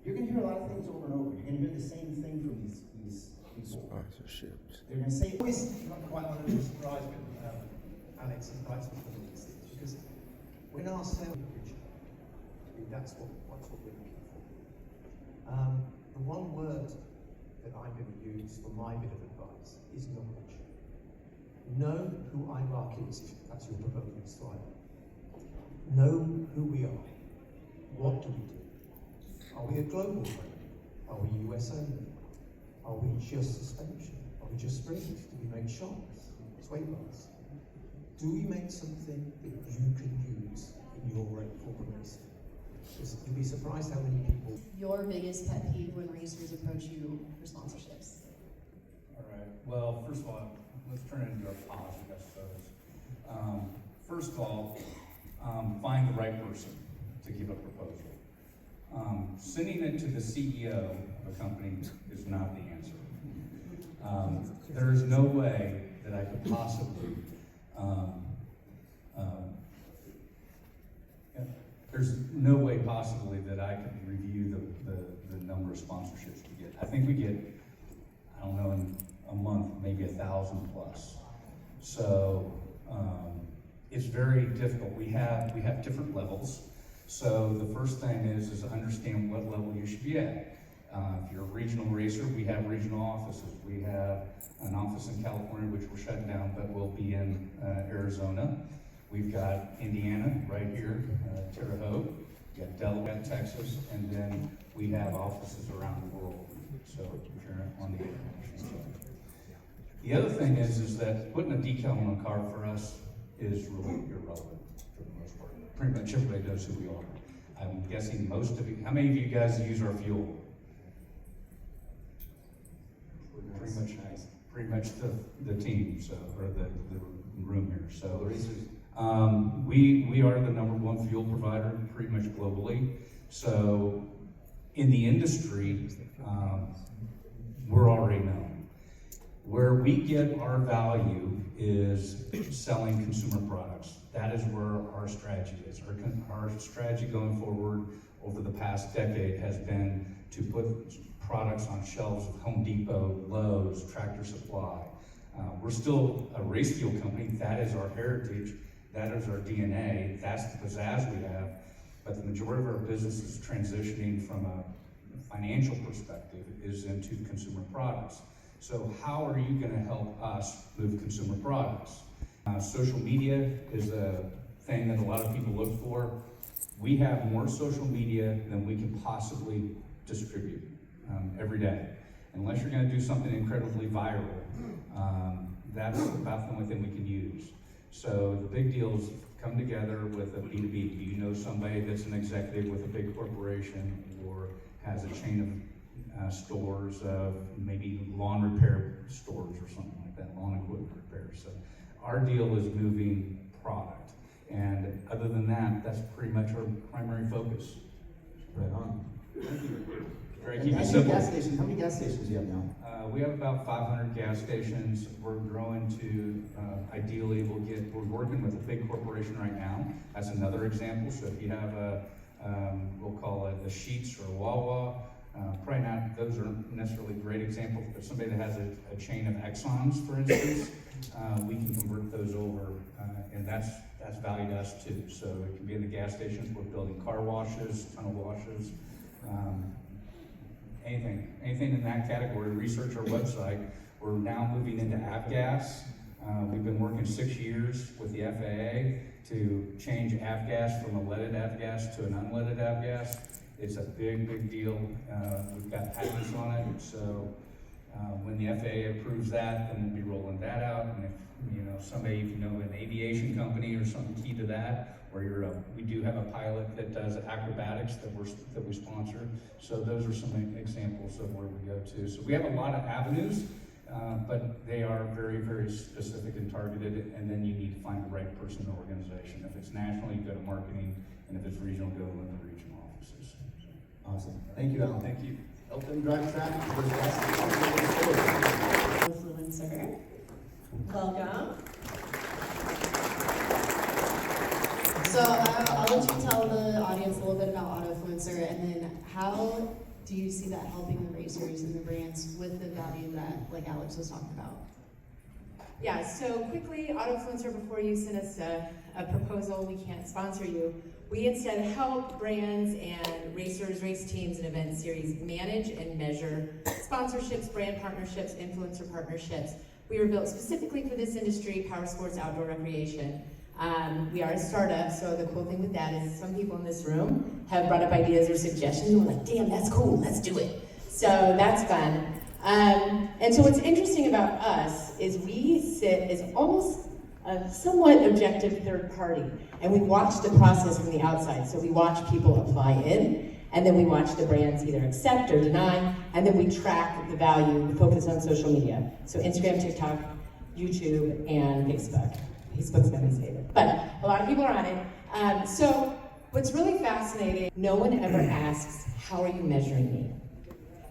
you're going to hear a lot of things over and over. You're going to hear the same thing from these people. Sponsorships. They're going to say, always, you're not quite one of the surprise with Alex invites me for these things, because when our sales pitch, that's what we're looking for. The one word that I'm going to use for my bit of advice is knowledge. Know who iRark is, if that's your proposal slide. Know who we are. What do we do? Are we a global brand? Are we US only? Are we just suspension? Are we just springs? Do we make shots? Sway bars? Do we make something that you can use in your corporation? Because you'll be surprised how many people. Your biggest pet peeve when racers approach you for sponsorships? All right. Well, first of all, let's turn it into a positive, I suppose. First of all, find the right person to give a proposal. Sending it to the CEO of a company is not the answer. There is no way that I could possibly, there's no way possibly that I could review the number of sponsorships we get. I think we get, I don't know, in a month, maybe 1,000 plus. So it's very difficult. We have different levels. So the first thing is understand what level you should be at. If you're a regional racer, we have regional offices. We have an office in California, which we're shutting down, but we'll be in Arizona. We've got Indiana right here, Terre Haute. We got Delaware, Texas, and then we have offices around the world. So if you're on the international side. The other thing is that putting a decal on a car for us is really irrelevant for the most part. Pretty much everybody knows who we are. I'm guessing most of you, how many of you guys use our fuel? Pretty much the team, so, or the room here. So we are the #1 fuel provider pretty much globally. So in the industry, we're already known. Where we get our value is selling consumer products. That is where our strategy is. Our strategy going forward over the past decade has been to put products on shelves of Home Depot, Lowe's, Tractor Supply. We're still a race fuel company. That is our heritage. That is our DNA. That's the pizzazz we have. But the majority of our business is transitioning from a financial perspective is into consumer products. So how are you going to help us move consumer products? Social media is a thing that a lot of people look for. We have more social media than we can possibly distribute every day. Unless you're going to do something incredibly viral, that's about the only thing we can use. So the big deal is come together with a B2B. Do you know somebody that's an executive with a big corporation or has a chain of stores, maybe lawn repair stores or something like that, lawn equipment repair. So our deal is moving product. And other than that, that's pretty much our primary focus. Right on. Thank you. Very keep it simple. How many gas stations do you have now? We have about 500 gas stations. We're growing to, ideally, we're working with a big corporation right now. That's another example. So if you have we'll call it a Sheetz or a Wawa, probably not, those aren't necessarily great examples, but somebody that has a chain of Exxons, for instance, we can convert those over, and that's value to us too. So it can be in the gas stations. We're building car washes, tunnel washes, anything in that category. Research our website. We're now moving into avgas. We've been working 6 years with the FAA to change avgas from a leaded avgas to an unleaded avgas. It's a big deal. We've got patents on it, so when the FAA approves that, then we'll be rolling that out. And if somebody, an aviation company or something key to that, or we do have a pilot that does acrobatics that we sponsor. So those are some examples of where we go to. So we have a lot of avenues, but they are very specific and targeted. And then you need to find the right person in the organization. If it's national, you go to marketing, and if it's regional, go to the regional offices. Awesome. Thank you, Alan. Thank you. Help them drive traffic to those gas stations. Influencer. Welcome. So I'll let you tell the audience a little bit about AutoFluencer, and then how do you see that helping the racers and the brands with the value that, like Alex was talking about? Yeah, so quickly, AutoFluencer, before you send us a proposal, we can't sponsor you. We instead help brands and racers, race teams, and event series manage and measure sponsorships, brand partnerships, influencer partnerships. We were built specifically for this industry, power sports, outdoor recreation. We are a startup, so the cool thing with that is some people in this room have brought up ideas or suggestions, and we're like, damn, that's cool, let's do it. So that's fun. And so what's interesting about us is we sit as almost a somewhat objective third party, and we watch the process from the outside. So we watch people apply in, and then we watch the brands either accept or deny, and then we track the value, we focus on social media. So Instagram, TikTok, YouTube, and Facebook. Facebook's not my favorite, but a lot of people are on it. So what's really fascinating, no one ever asks, how are you measuring me?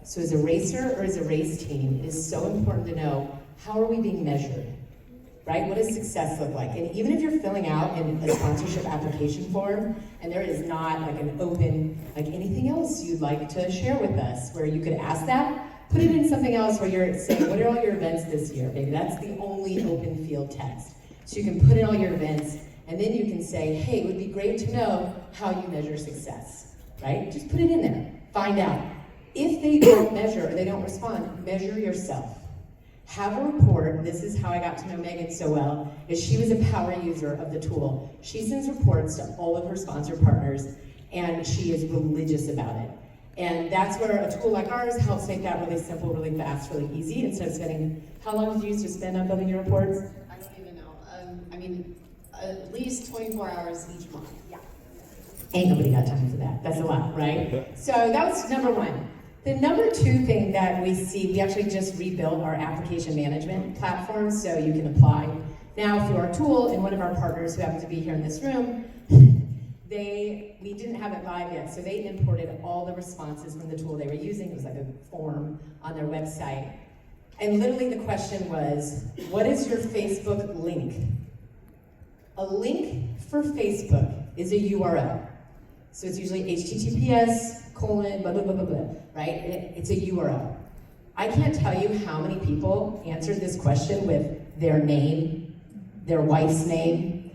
So as a racer or as a race team, it is so important to know, how are we being measured, right? What does success look like? And even if you're filling out in a sponsorship application form, and there is not like an open, like anything else you'd like to share with us, where you could ask that, put it in something else where you're saying, what are all your events this year? Maybe that's the only open field text. So you can put in all your events, and then you can say, hey, it would be great to know how you measure success, right? Just put it in there, find out. If they don't measure or they don't respond, measure yourself. Have a report. This is how I got to know Megan so well, is she was a power user of the tool. She sends reports to all of her sponsor partners, and she is religious about it. And that's where a tool like ours helps make that really simple, really fast, really easy, instead of spending, how long did you used to spend on building your reports? I don't even know. I mean, at least 24 hours each month. Yeah. Ain't nobody got time for that. That's a lot, right? So that was number one. The number two thing that we see, we actually just rebuilt our application management platform so you can apply now through our tool, and one of our partners who happens to be here in this room, we didn't have it live yet, so they imported all the responses from the tool they were using. It was like a form on their website. And literally the question was, what is your Facebook link? A link for Facebook is a URL. So it's usually HTTPS, blah, blah, blah, blah, blah, right? It's a URL. I can't tell you how many people answered this question with their name, their wife's name.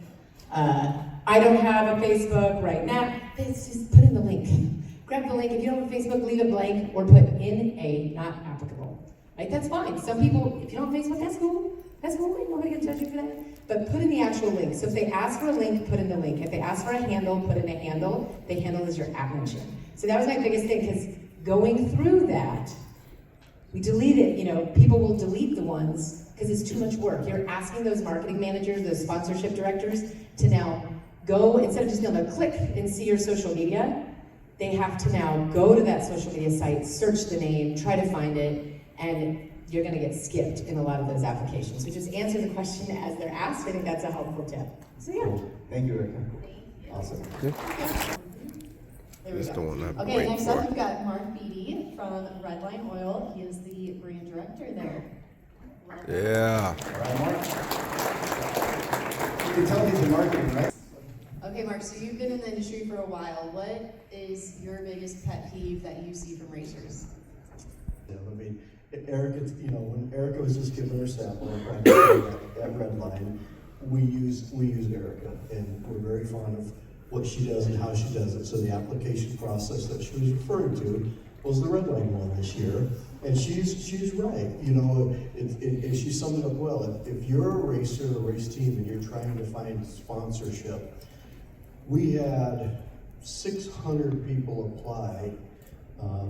I don't have a Facebook right now. It's just put in the link. Grab the link. If you don't have a Facebook, leave it blank or put in a not applicable. Right? That's fine. Some people, if you don't have Facebook, that's cool. That's cool. Nobody can judge you for that. But put in the actual link. So if they ask for a link, put in the link. If they ask for a handle, put in a handle. The handle is your app mention. So that was my biggest thing, because going through that, we deleted, people will delete the ones because it's too much work. You're asking those marketing managers, those sponsorship directors to now go, instead of just being able to click and see your social media, they have to now go to that social media site, search the name, try to find it, and you're gonna get skipped in a lot of those applications. So just answer the question as they're asked. I think that's a helpful tip. So yeah. Cool. Thank you, Erica. Awesome. There we Just go. the one I'm Okay, waiting next for. up we've got Mark Beatty from Redline Oil. He is the brand director there. Yeah. All right, Mark. You can tell he's in marketing, right? Okay, Mark, so you've been in the industry for a while. What is your biggest pet peeve that you see from racers? Yeah, I mean, Erica, when Erica was just giving her sample at Redline, we use Erica, and we're very fond of what she does and how she does it. So the application process that she was referring to was the Redline one this year, and she's right. And she summed it up well. If you're a racer, a race team, and you're trying to find sponsorship, we had 600 people apply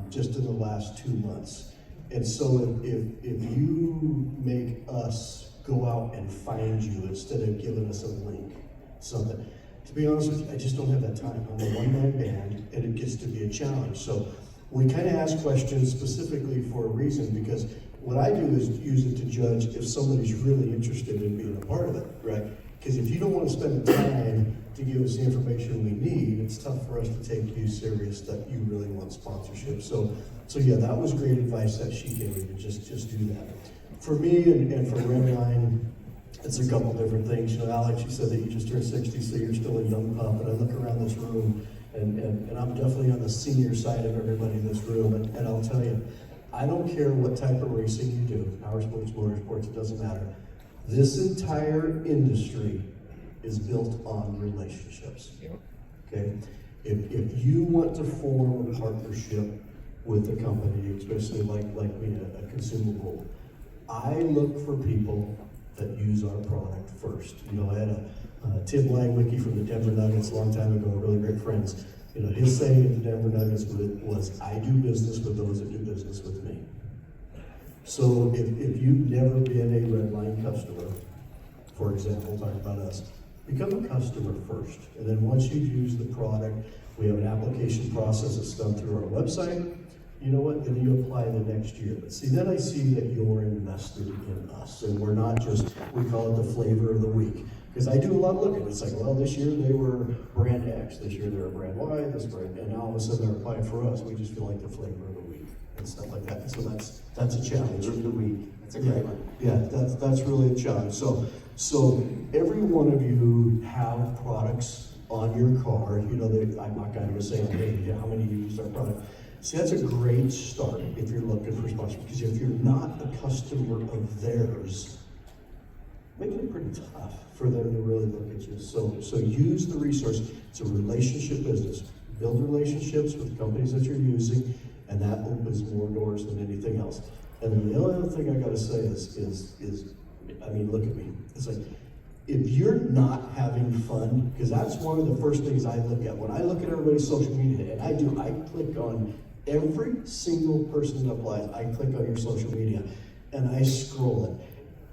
just in the last 2 months. And so if you make us go out and find you instead of giving us a link, something, to be honest with you, I just don't have that time. I'm a one-man band, and it gets to be a challenge. So we kind of ask questions specifically for a reason, because what I do is use it to judge if somebody's really interested in being a part of it, right? Because if you don't want to spend the time to give us the information we need, it's tough for us to take you serious that you really want sponsorship. So yeah, that was great advice that she gave me, to just do that. For me and for Redline, it's a couple different things. Alex, you said that you just turned 60, so you're still a young pup, and I look around this room And I'm definitely on the senior side of everybody in this room, and I'll tell you, I don't care what type of racing you do, power sports, motorsports, it doesn't matter. This entire industry is built on relationships. Okay? If you want to form a partnership with a company, especially like me, a consumable, I look for people that use our product first. You know, I had a Tim Langwicki from the Denver Nuggets a long time ago, really great friends. You know, his saying at the Denver Nuggets was, I do business with those that do business with me. So if you've never been a Redline customer, for example, talking about us, become a customer first. And then once you've used the product, we have an application process that's done through our website. You know what, then you apply the next year. But see, then I see that you're invested in us. And we're not just, we call it the flavor of the week. Because I do a lot of looking. It's like, well, this year they were brand X, this year they're brand Y, this brand, and now all of a sudden they're applying for us. We just feel like the flavor of the week and stuff like that. And so that's a challenge. Flavor of the week. That's a great one. Yeah, that's really a challenge. So every one of you have products on your car. You know, I'm not going to say, hey, how many of you use our product? See, that's a great start if you're looking for sponsorship, because if you're not a customer of theirs, making it pretty tough for them to really look at you. So use the resource. It's a relationship business. Build relationships with companies that you're using, and that opens more doors than anything else. And then the other thing I gotta say is, I mean, look at me. It's like, if you're not having fun, because that's one of the first things I look at. When I look at everybody's social media, and I click on every single person that applies, I click on your social media, and I scroll it.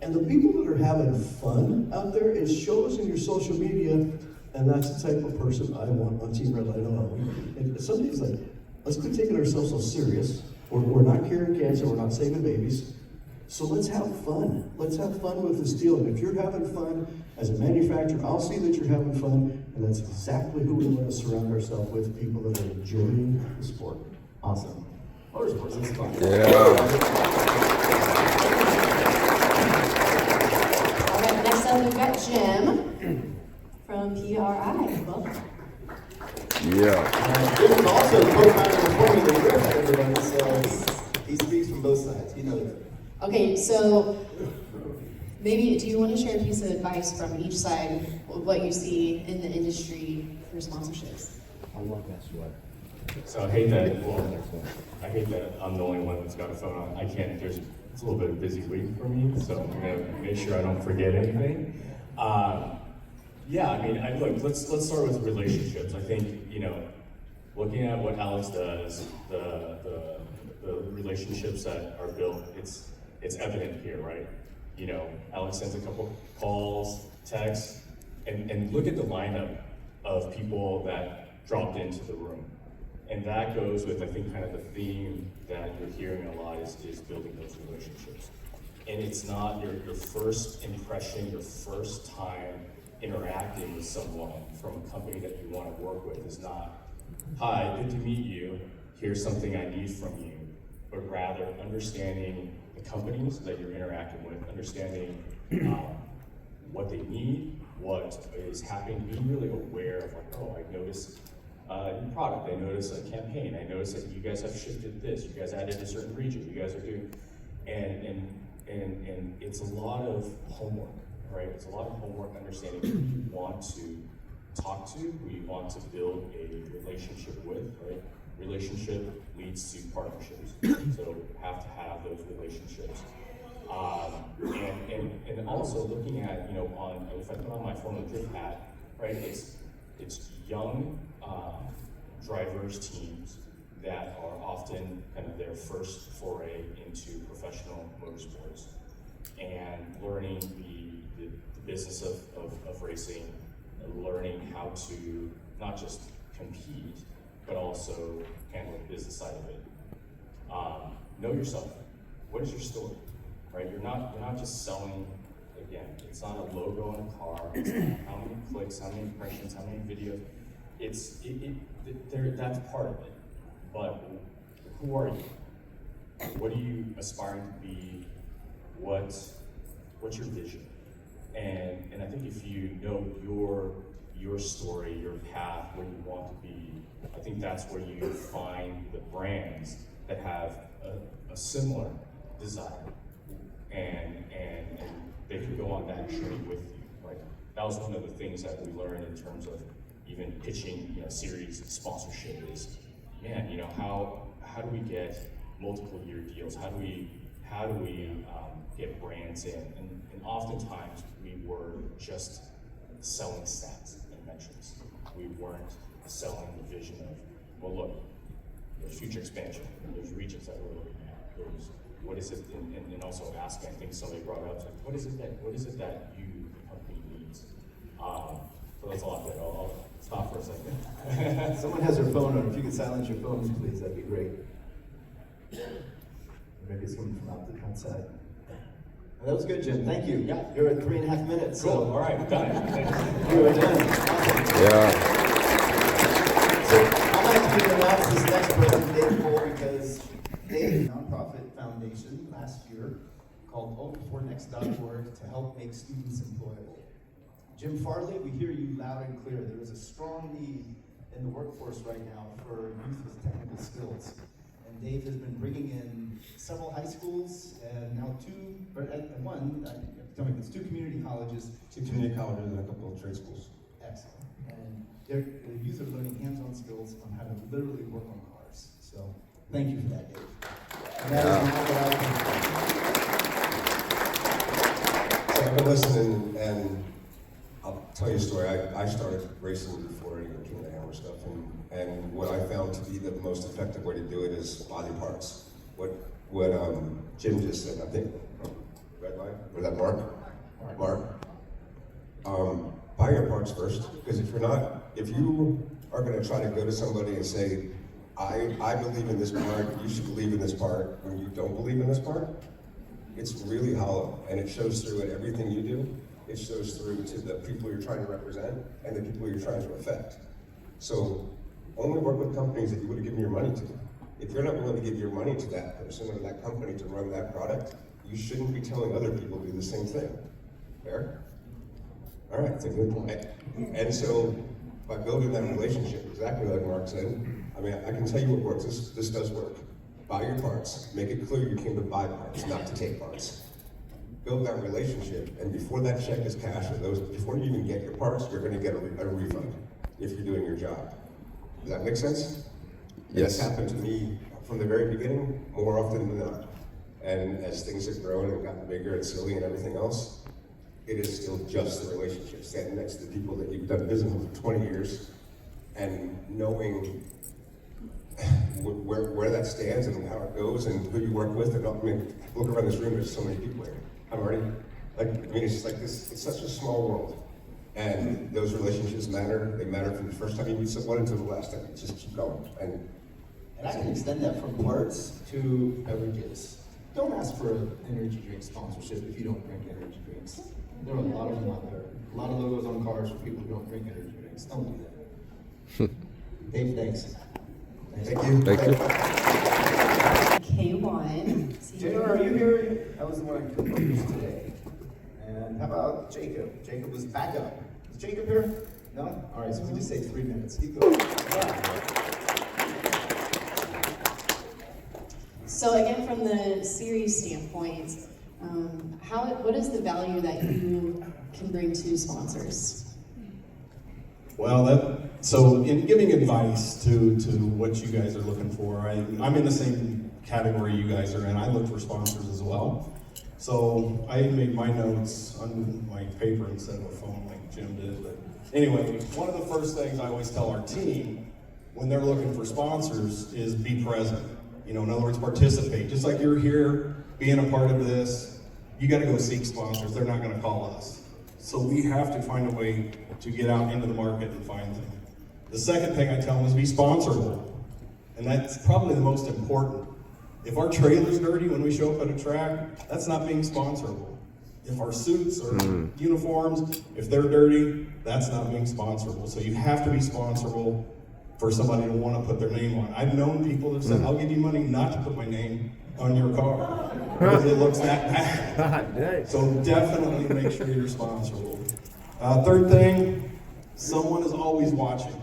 And the people that are having fun out there, it shows in your social media, and that's the type of person I want on Team Redline. And some days, like, let's quit taking ourselves so serious. We're not curing cancer, we're not saving babies. So let's have fun. Let's have fun with this deal. And if you're having fun as a manufacturer, I'll see that you're having fun, and that's exactly who we want to surround ourselves with, people that are enjoying the sport. Awesome. Motorsports is fun. Yeah. All right, next up we've got Jim from PRI. Welcome. Yeah. Jim is also the co-founder of Formula Drift, everybody, so he speaks from both sides. He knows it. Okay, so maybe do you want to share a piece of advice from each side of what you see in the industry for sponsorships? So I hate that I'm the only one that's got a phone on. It's a little bit of a busy week for me, so I'm gonna make sure I don't forget anything. Yeah, I mean, look, let's start with relationships. I think, you know, looking at what Alex does, the relationships that are built, it's evident here, right? You know, Alex sends a couple calls, texts, and look at the lineup of people that dropped into the room. And that goes with, I think, kind of the theme that you're hearing a lot is building those relationships. And it's not your first impression, your first time interacting with someone from a company that you want to work with is not, hi, good to meet you, here's something I need from you, but rather understanding the companies that you're interacting with, understanding what they need, what is happening, being really aware of like, oh, I noticed new product, I noticed a campaign, I noticed that you guys have shifted this, you guys added a certain region, you guys are doing, and it's a lot of homework, right? It's a lot of homework understanding who you want to talk to, who you want to build a relationship with, right? Relationship leads to partnerships, so have to have those relationships. And also looking at, you know, if I put on my Formula Drift hat, right, it's young drivers, teams that are often kind of their first foray into professional motorsports and learning the business of racing, learning how to not just compete, but also handle the business side of it. Know yourself. What is your story? Right? You're not just selling. Again, it's not a logo on a car. It's not how many clicks, how many impressions, how many videos. That's part of it. But who are you? What are you aspiring to be? What's your vision? And I think if you know your story, your path, where you want to be. I think that's where you find the brands that have a similar desire, and they can go on that journey with you. Right? That was one of the things that we learned in terms of even pitching, series sponsorship is, man, how do we get multiple year deals? How do we get brands in? And oftentimes we were just selling stats and metrics. We weren't selling the vision of, well, look, there's future expansion, there's regions that we're looking at, there's what is it, and also asking, I think somebody brought up, like, what is it that you, the company, needs? So that's a lot there. I'll stop for a second. Someone has their phone on. If you could silence your phones, please, that'd be great. Maybe it's coming from outside. That was good, Jim. Thank you. Yeah. You're at 3.5 minutes. Cool. So All right, done. you are done. Awesome. Yeah. So I'd like to announce this next person, Dave Cole, because Dave, a nonprofit foundation last year called OpenForNext.org to help make students employable. Jim Farley, we hear you loud and clear. There is a strong need in the workforce right now for youth with technical skills. And Dave has been bringing in several high schools and now two community colleges. Two community colleges and a couple of trade schools. Excellent. And the youth are learning hands-on skills on how to literally work on cars. So thank you for that, Dave. And that is now what So I've been listening, and I'll tell you a story. I started racing before I even came to Hammer stuff, and what I found to be the most effective way to do it is body parts. What Jim just said, I think, red line, was that Mark? Mark. Buy your parts first, because if you are going to try to go to somebody and say, I believe in this part, you should believe in this part, when you don't believe in this part, it's really hollow, and it shows through in everything you do. It shows through to the people you're trying to represent and the people you're trying to affect. So only work with companies that you would have given your money to. If you're not willing to give your money to that person or that company to run that product, you shouldn't be telling other people to do the same thing. Fair? All right, that's a good point. And so by building that relationship, exactly like Mark said, I mean, I can tell you what works. This does work. Buy your parts. Make it clear you came to buy parts, not to take parts. Build that relationship, and before that check is cashed, before you even get your parts, you're going to get a refund if you're doing your job. Does that make sense? Yes. That's happened to me from the very beginning, more often than not. And as things have grown and gotten bigger and silly and everything else, it is still just the relationship. Standing next to the people that you've done business with for 20 years and knowing where that stands and how it goes and who you work with. And I mean, look around this room, there's so many people here. It's just like this, it's such a small world. And those relationships matter. They matter from the first time you meet someone until the last time. Just keep going. And I can extend that from parts to beverages. Don't ask for an energy drink sponsorship if you don't drink energy drinks. There are a lot of them out there. A lot of logos on cars for people who don't drink energy drinks. Don't do that. Dave, thanks. thank you. Thank you. K1. Junior, are you here? I was the one I proposed today. And how about Jacob? Jacob was back up. Is Jacob here? No? All right, so we just say 3 minutes. Keep going. So again, from the series standpoint, what is the value that you can bring to sponsors? Well, so in giving advice to what you guys are looking for, I'm in the same category you guys are in. I look for sponsors as well. So I made my notes on my paper instead of a phone like Jim did. But anyway, one of the first things I always tell our team when they're looking for sponsors is be present. In other words, participate. Just like you're here being a part of this, you got to go seek sponsors. They're not going to call us. So we have to find a way to get out into the market and find them. The second thing I tell them is be sponsorable. And that's probably the most important. If our trailer's dirty when we show up at a track, that's not being sponsorable. If our suits or uniforms, if they're dirty, that's not being sponsorable. So you have to be sponsorable for somebody to want to put their name on. I've known people that said, I'll give you money not to put my name on your car because it looks that bad. So definitely make sure you're sponsorable. Third thing, Someone is always watching.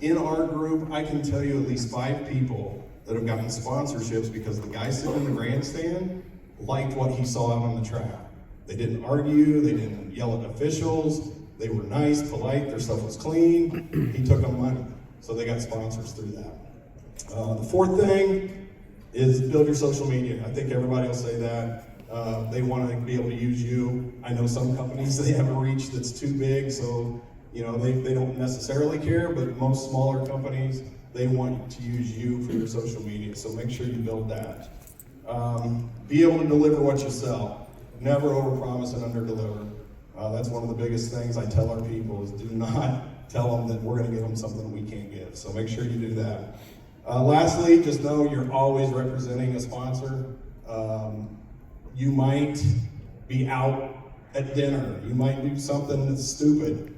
In our group, I can tell you at least 5 people that have gotten sponsorships because the guy sitting in the grandstand liked what he saw out on the track. They didn't argue, they didn't yell at officials, they were nice, polite, their stuff was clean, he took them money. So they got sponsors through that. The fourth thing is build your social media. I think everybody will say that. They want to be able to use you. I know some companies, they have a reach that's too big, so you know they don't necessarily care, but most smaller companies, they want to use you for your social media, so make sure you build that. Be able to deliver what you sell. Never overpromise and underdeliver. That's one of the biggest things I tell our people is do not tell them that we're going to give them something we can't give, so make sure you do that. Lastly, just know you're always representing a sponsor. You might be out at dinner. You might do something that's stupid.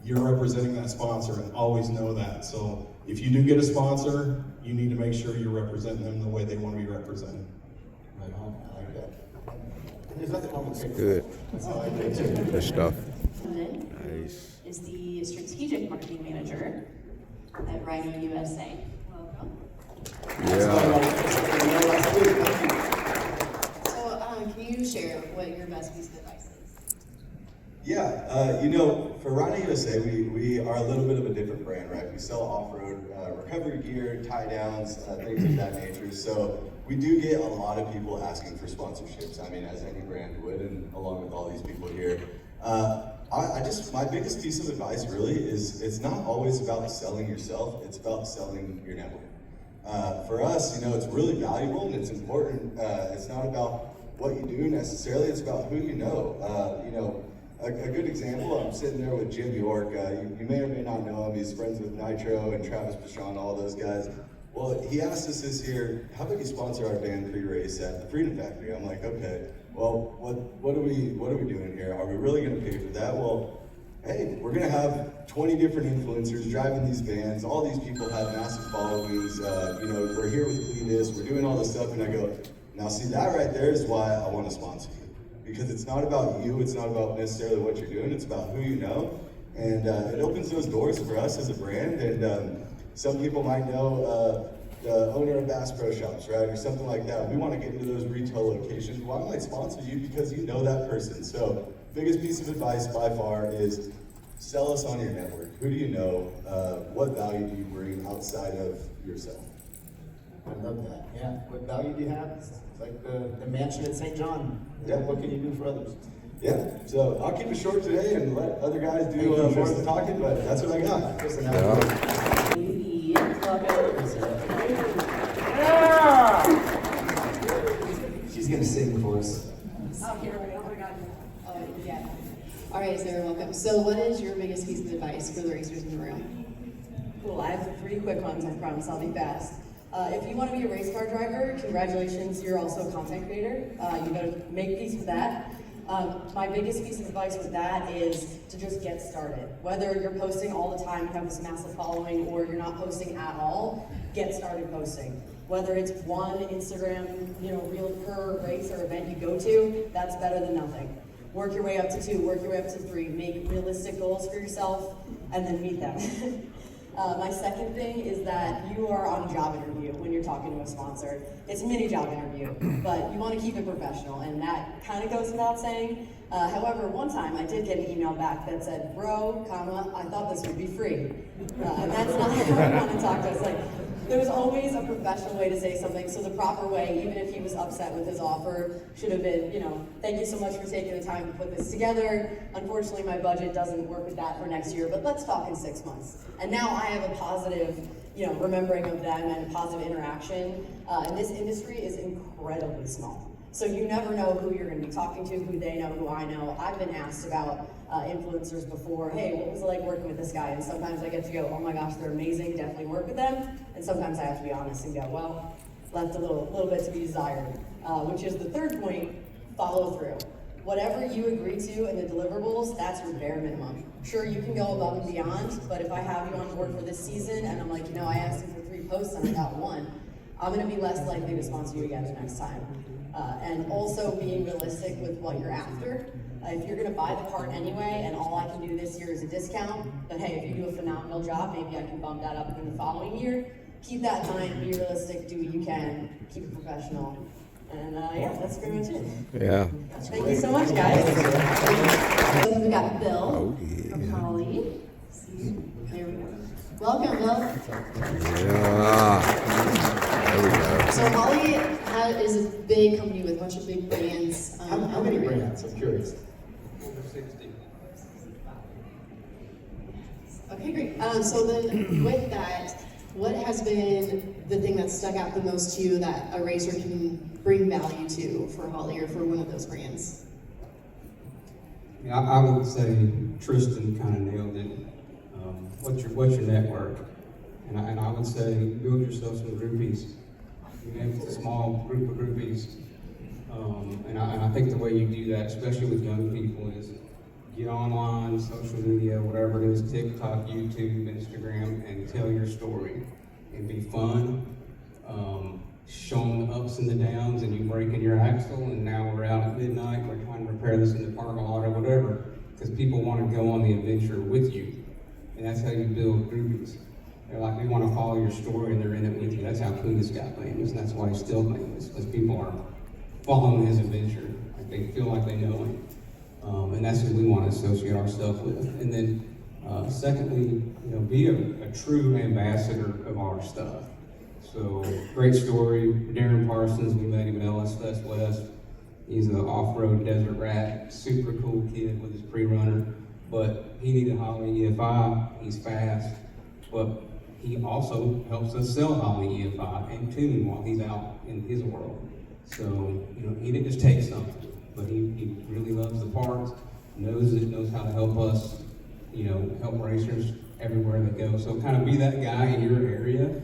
You're representing that sponsor, and always know that. So if you do get a sponsor, you need to make sure you're representing them the way they want to be represented. Right on. I like that. And there's nothing wrong with saying Good. That's how I do it too. Good stuff. Then Nice. is the strategic marketing manager at Rhino USA. Welcome. Yeah. So can you share what your best piece of advice is? Yeah, you know, for Rhino USA, we are a little bit of a different brand, right? We sell off-road recovery gear, tie-downs, things of that nature. So we do get a lot of people asking for sponsorships. I mean, as any brand would, and along with all these people here. My biggest piece of advice really is it's not always about selling yourself, it's about selling your network. For us, you know, it's really valuable and it's important. It's not about what you do necessarily, it's about who you know. You know, a good example, I'm sitting there with Jim York. You may or may not know him. He's friends with Nitro and Travis Pastrana, all those guys. Well, he asked us this year, how about you sponsor our band pre-race at the Freedom Factory? I'm like, okay, well, what are we doing here? Are we really gonna pay for that? Well, hey, we're gonna have 20 different influencers driving these vans. All these people have massive followings. You know, we're here with Cletus, we're doing all this stuff, and I go, now see, that right there is why I want to sponsor you. Because it's not about you, it's not about necessarily what you're doing, it's about who you know. And it opens those doors for us as a brand. And some people might know the owner of Bass Pro Shops, right? Or something like that. We want to get into those retail locations. Well, I might sponsor you because you know that person. So, biggest piece of advice by far is sell us on your network. Who do you know? What value do you bring outside of yourself? I love that. Yeah. What value do you have? It's like the mansion at St. John. Yeah. What can you do for others? Yeah. So I'll keep it short today and let other guys do more of the talking, but that's what I got. Kristen, Maybe she's gonna sing for us. Oh, here we go. Oh my God. Oh, yeah. All right, Sarah, welcome. So what is your biggest piece of advice for the racers in the room? Cool, I have 3 quick ones, I promise I'll be fast. If you want to be a race car driver, congratulations, you're also a content creator. You gotta make peace with that. My biggest piece of advice with that is to just get started. Whether you're posting all the time, you have this massive following, or you're not posting at all, get started posting. Whether it's one Instagram, reel per race or event you go to, that's better than nothing. Work your way up to 2, work your way up to 3, make realistic goals for yourself, and then meet them. My second thing is that you are on a job interview when you're talking to a sponsor. It's a mini job interview, but you want to keep it professional, and that kind of goes without saying. However, one time I did get an email back that said, bro, I thought this would be free. And that's not how I want to talk to us. Like, there's always a professional way to say something, so the proper way, even if he was upset with his offer, should have been, thank you so much for taking the time to put this together. Unfortunately, my budget doesn't work with that for next year, but let's talk in 6 months. And now I have a positive, remembering of them and a positive interaction. And this industry is incredibly small. So you never know who you're going to be talking to, who they know, who I know. I've been asked about influencers before. Hey, what was it like working with this guy? And sometimes I get to go, oh my gosh, they're amazing, definitely work with them. And sometimes I have to be honest and go, well, left a little bit to be desired. Which is the third point, follow through. Whatever you agree to in the deliverables, that's your bare minimum. Sure, you can go above and beyond, but if I have you on board for this season and I'm like, I asked him for 3 posts and I got 1, I'm gonna be less likely to sponsor you again the next time. And also being realistic with what you're after. If you're gonna buy the cart anyway, and all I can do this year is a discount, but hey, if you do a phenomenal job, maybe I can bump that up in the following year. Keep that in mind, be realistic, do what you can, keep it professional. And yeah, that's pretty much it. Yeah. Thank you so much, guys. So we got Bill from Holly. There we go. Welcome, Bill. Yeah. There we go. So Holly is a big company with a bunch of big brands. How many brands? I'm curious. Okay, great. So then with that, what has been the thing that stuck out the most to you that a racer can bring value to for Holly or for one of those brands? Yeah, I would say Tristan kind of nailed it. What's your network? And I would say build yourself some groupies. Even if it's a small group of groupies. And I think the way you do that, especially with young people, is get online, social media, whatever it is, TikTok, YouTube, Instagram, and tell your story. And be fun. Show them the ups and the downs, and you breaking your axle, and now we're out at midnight, we're trying to repair this in the parking lot or whatever, because people want to go on the adventure with you. And that's how you build groupies. They're like, we want to follow your story, and they're in it with you. That's how Kunis got famous, and that's why he's still famous, because people are following his adventure. Like they feel like they know him. And that's who we want to associate ourselves with. And then, secondly, be a true ambassador of our stuff. So, great story. Darren Parsons, we met him at LS Fest West. He's an off-road desert rat, super cool kid with his pre-runner. But he needed Holly EFI, he's fast. But he also helps us sell Holly EFI and tune while he's out in his world. So, he didn't just take something, but he really loves the parts, knows it, knows how to help us, help racers everywhere they go. So kind of be that guy in your area.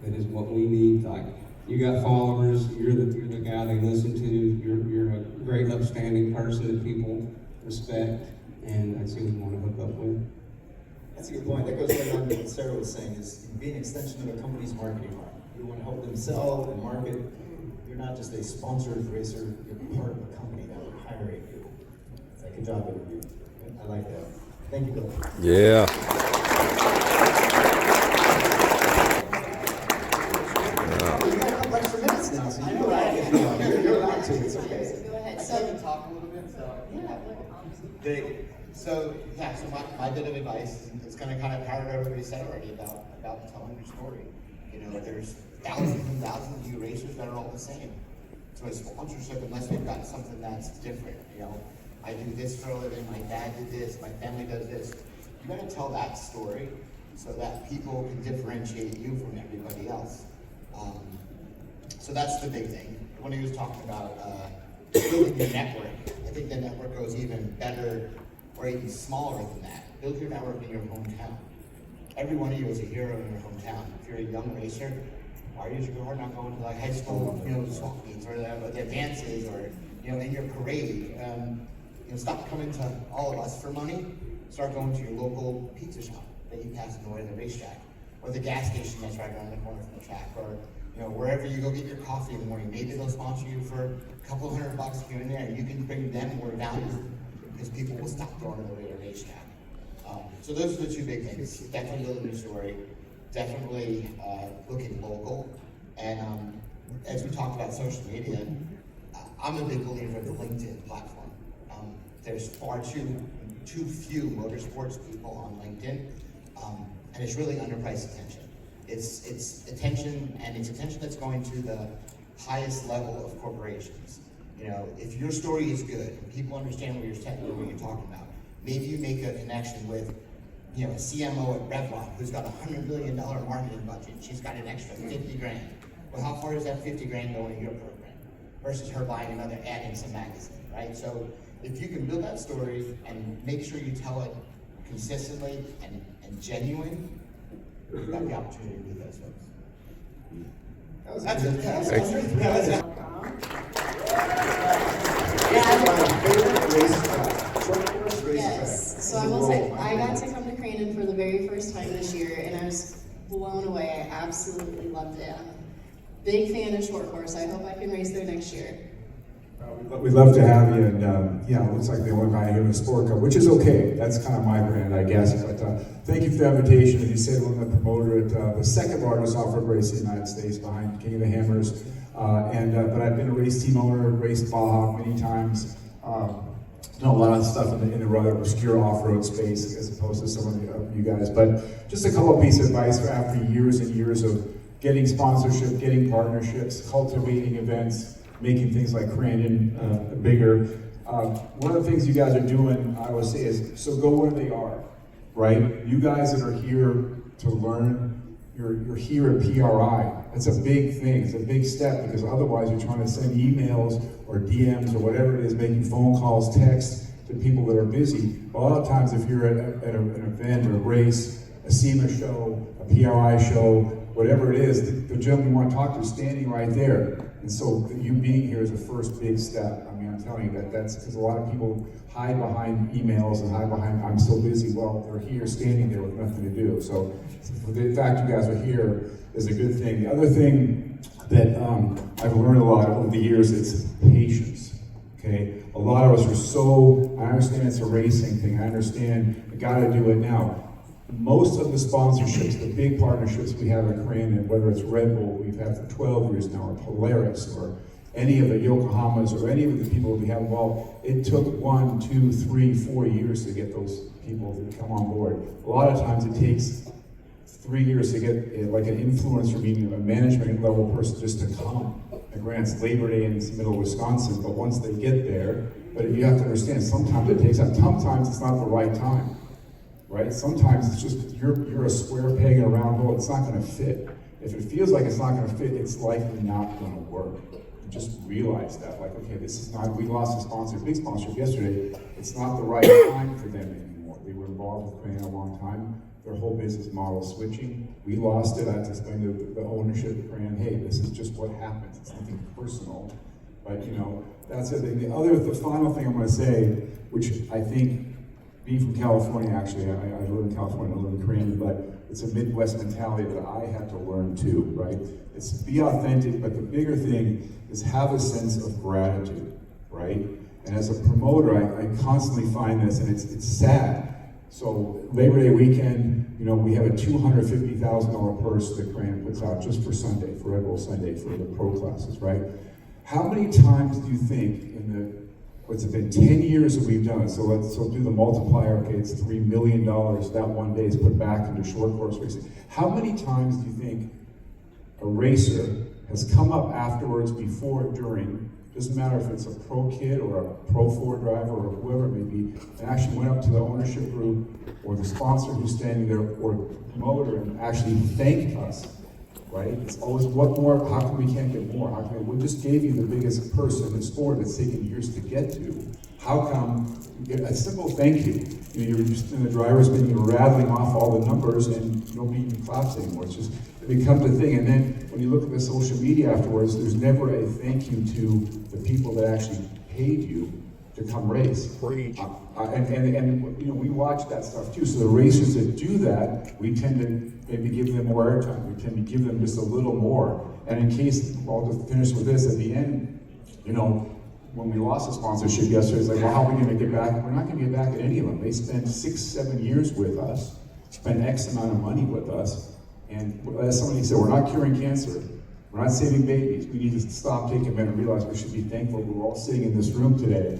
That is what we need. Like, you got followers, you're the guy they listen to, you're a great upstanding person that people respect, and that's who we want to hook up with. That's a good point. That goes right on to what Sarah was saying, is be an extension of a company's marketing arm. You want to help them sell and market. You're not just a sponsored racer, you're part of a company that would hire you. It's like, good job, everybody. I like that. Thank you, Bill. Yeah. Now, so you go out if you want. You're allowed to, it's okay. Go ahead. So I can talk a little bit. So my bit of advice is going to kind of parrot over what you said already about telling your story. There's thousands and thousands of you racers that are all the same. So a sponsorship, unless they've got something that's different, I do this for a living, my dad did this, my family does this. You got to tell that story so that people can differentiate you from everybody else. So that's the big thing. When he was talking about building your network, I think the network goes even better or even smaller than that. Build your network in your hometown. Every one of you is a hero in your hometown. If you're a young racer, why are you not going to like high school, swap meets or the advances or in your parade? Stop coming to all of us for money. Start going to your local pizza shop that you pass on the way to the racetrack, or the gas station that's right around the corner from the track, or wherever you go get your coffee in the morning. Maybe they'll sponsor you for a couple $100 here and there, and you can bring them more value because people will stop going to the way to the racetrack. So those are the two big things. Definitely building your story, definitely looking local, and as we talked about social media, I'm a big believer of the LinkedIn platform. There's far too few motorsports people on LinkedIn, and it's really underpriced attention. It's attention, and it's attention that's going to the highest level of corporations. If your story is good and people understand what you're talking about, maybe you make a connection with, a CMO at Revlon who's got a $100 million marketing budget. She's got an extra 50 grand. Well, how far does that 50 grand go into your program versus her buying another ad in some magazine, right? So if you can build that story and make sure you tell it consistently and genuine, you've got the opportunity to do those folks. That's it. Yes. So I will say, I got to come to Crandon for the very first time this year, and I was blown away. I absolutely loved it. Big fan of short course. I hope I can race there next year. We'd love to have you, and yeah, it looks like the only guy here in the Sport Cup, which is okay. That's kind of my brand, I guess. But thank you for the invitation. As you said, I'm the promoter at the second largest off-road race in the United States, behind King of the Hammers. But I've been a race team owner, raced Baja many times. Done a lot of stuff in the rather obscure off-road space as opposed to some of you guys. But just a couple of pieces of advice for after years and years of getting sponsorship, getting partnerships, cultivating events, making things like Crandon bigger. One of the things you guys are doing, I would say, is so go where they are, right? You guys that are here to learn, you're here at PRI. That's a big thing. It's a big step because otherwise you're trying to send emails or DMs or whatever it is, making phone calls, texts to people that are busy. A lot of times if you're at an event or a race, a SEMA show, a PRI show, whatever it is, the gentleman you want to talk to is standing right there. And so you being here is the first big step. I mean, I'm telling you that's because a lot of people hide behind emails and hide behind, I'm so busy. Well, they're here standing there with nothing to do. So the fact you guys are here is a good thing. The other thing that I've learned a lot over the years is patience, okay? A lot of us are so, I understand it's a racing thing. I understand I gotta do it now. Most of the sponsorships, the big partnerships we have at Crandon, whether it's Red Bull, we've had for 12 years now, or Polaris, or any of the Yokohamas, or any of the people we have involved, it took 1, 2, 3, 4 years to get those people to come on board. A lot of times it takes 3 years to get like an influencer, meaning a management level person just to come. And granted, it's Labor Day in the middle of Wisconsin, but once they get there, but you have to understand, sometimes it takes time, sometimes it's not the right time. Right? Sometimes it's just, you're a square peg in a round hole, it's not gonna fit. If it feels like it's not gonna fit, it's likely not gonna work. You just realize that, like, okay, this is not, we lost a sponsor, big sponsorship yesterday, it's not the right time for them anymore. They were involved with Crandon a long time, their whole business model is switching. We lost it, I had to explain to the ownership of Crandon, hey, this is just what happens, it's nothing personal. But you know, that's the thing. The final thing I'm gonna say, which I think, being from California, actually, I live in California, I live in Crandon, but it's a Midwest mentality that I had to learn too, right? It's be authentic, but the bigger thing is have a sense of gratitude, right? And as a promoter, I constantly find this, and it's sad. So Labor Day weekend, you know, we have a $250,000 purse that Crandon puts out just for Sunday, for Red Bull Sunday, for the pro classes, right? How many times do you think in the what's it been 10 years that we've done it? So let's do the multiplier. Okay, it's $3 million that one day is put back into short course racing. How many times do you think a racer has come up afterwards, before, during, doesn't matter if it's a pro kid or a pro 4 driver or whoever it may be, and actually went up to the ownership group or the sponsor who's standing there or the promoter and actually thanked us? Right? It's always, what more, how come we can't get more? How come we just gave you the biggest purse in the sport that's taken years to get to? How come, a simple thank you. You know, you're just in the driver's meeting, you're rattling off all the numbers and nobody even claps anymore. It's just, it becomes a thing. And then when you look at the social media afterwards, there's never a thank you to the people that actually paid you to come race. And you know, we watch that stuff too. So the racers that do that, we tend to maybe give them more airtime. We tend to give them just a little more. And in case, I'll just finish with this at the end, you know, when we lost the sponsorship yesterday, it's like, well, how are we gonna get back? We're not gonna get back at any of them. They spent 6, 7 years with us, spent X amount of money with us. And as somebody said, we're not curing cancer. We're not saving babies. We need to stop, take a minute, and realize we should be thankful we're all sitting in this room today,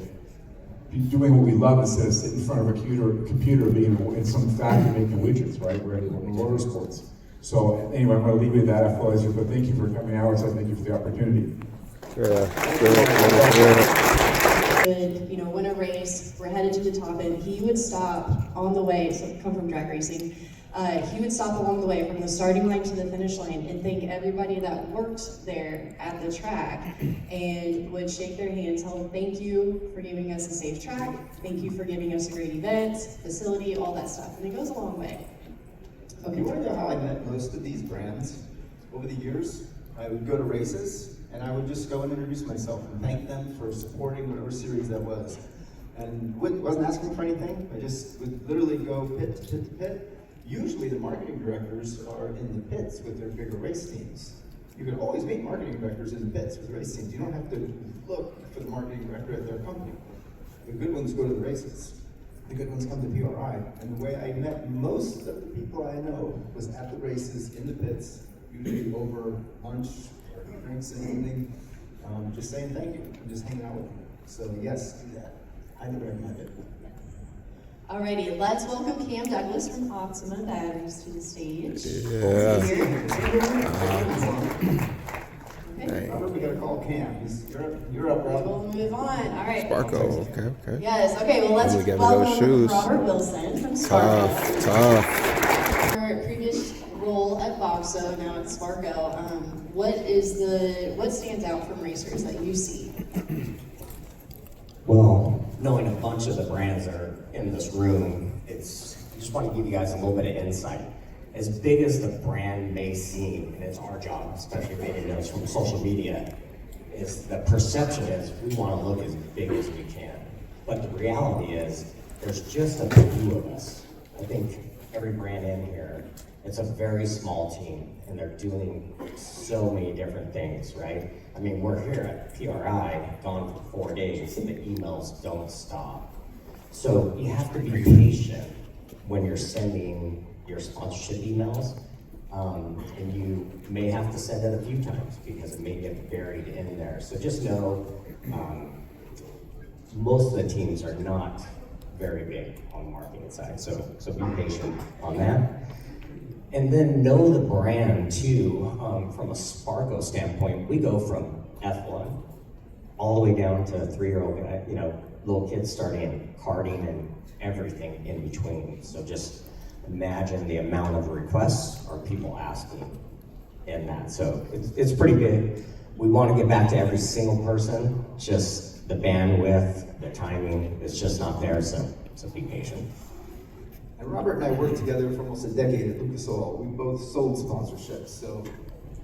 doing what we love instead of sitting in front of a computer being in some factory making widgets, right? We're in motorsports. So anyway, I'm going to leave you with that. I apologize, but thank you for coming out. So thank you for the opportunity. Would, you know, win a race, we're headed to the top end, he would stop on the way, so come from drag racing, he would stop along the way from the starting line to the finish line and thank everybody that worked there at the track and would shake their hands, tell them thank you for giving us a safe track, thank you for giving us a great event, facility, all that stuff, and it goes a long way. Okay. You want to know how I met most of these brands over the years? I would go to races and I would just go and introduce myself and thank them for supporting whatever series that was. And wasn't asking for anything, I just would literally go pit to pit to pit. Usually the marketing directors are in the pits with their bigger race teams. You can always meet marketing directors in the pits for the race teams. You don't have to look for the marketing director at their company. The good ones go to the races. The good ones come to PRI. And the way I met most of the people I know was at the races, in the pits, usually over lunch or drinks in the evening, just saying thank you and just hanging out with you. So yes, do that. Highly recommend it. Alrighty, let's welcome Cam Douglas from Optima Batteries to the stage. Yeah. Okay. Robert, we gotta call Cam. You're up, Rob. We'll move on. All right. Sparko, okay. Yes. Okay. Well, let's Ooh, we got welcome those shoes. Robert Wilson from Sparko. Tough. Your previous role at Boxo, now at Sparko. What stands out from racers that you see? Well, knowing a bunch of the brands that are in this room, I just want to give you guys a little bit of insight. As big as the brand may seem, and it's our job, especially getting those from social media, is the perception is we want to look as big as we can. But the reality is there's just a few of us. I think every brand in here, it's a very small team, and they're doing so many different things, right? I mean, we're here at PRI, gone for 4 days, and the emails don't stop. So you have to be patient when you're sending your sponsorship emails, and you may have to send it a few times because it may get buried in there. So just know, most of the teams are not very big on the marketing side, so be patient on that. And then know the brand too. From a Sparko standpoint, we go from F1 all the way down to 3-year-old guy, little kids starting karting and everything in between. So just imagine the amount of requests or people asking in that. So it's pretty big. We want to get back to every single person, just the bandwidth, the timing is just not there, so be patient. And Robert and I worked together for almost a decade at Lucas Oil. We both sold sponsorships, so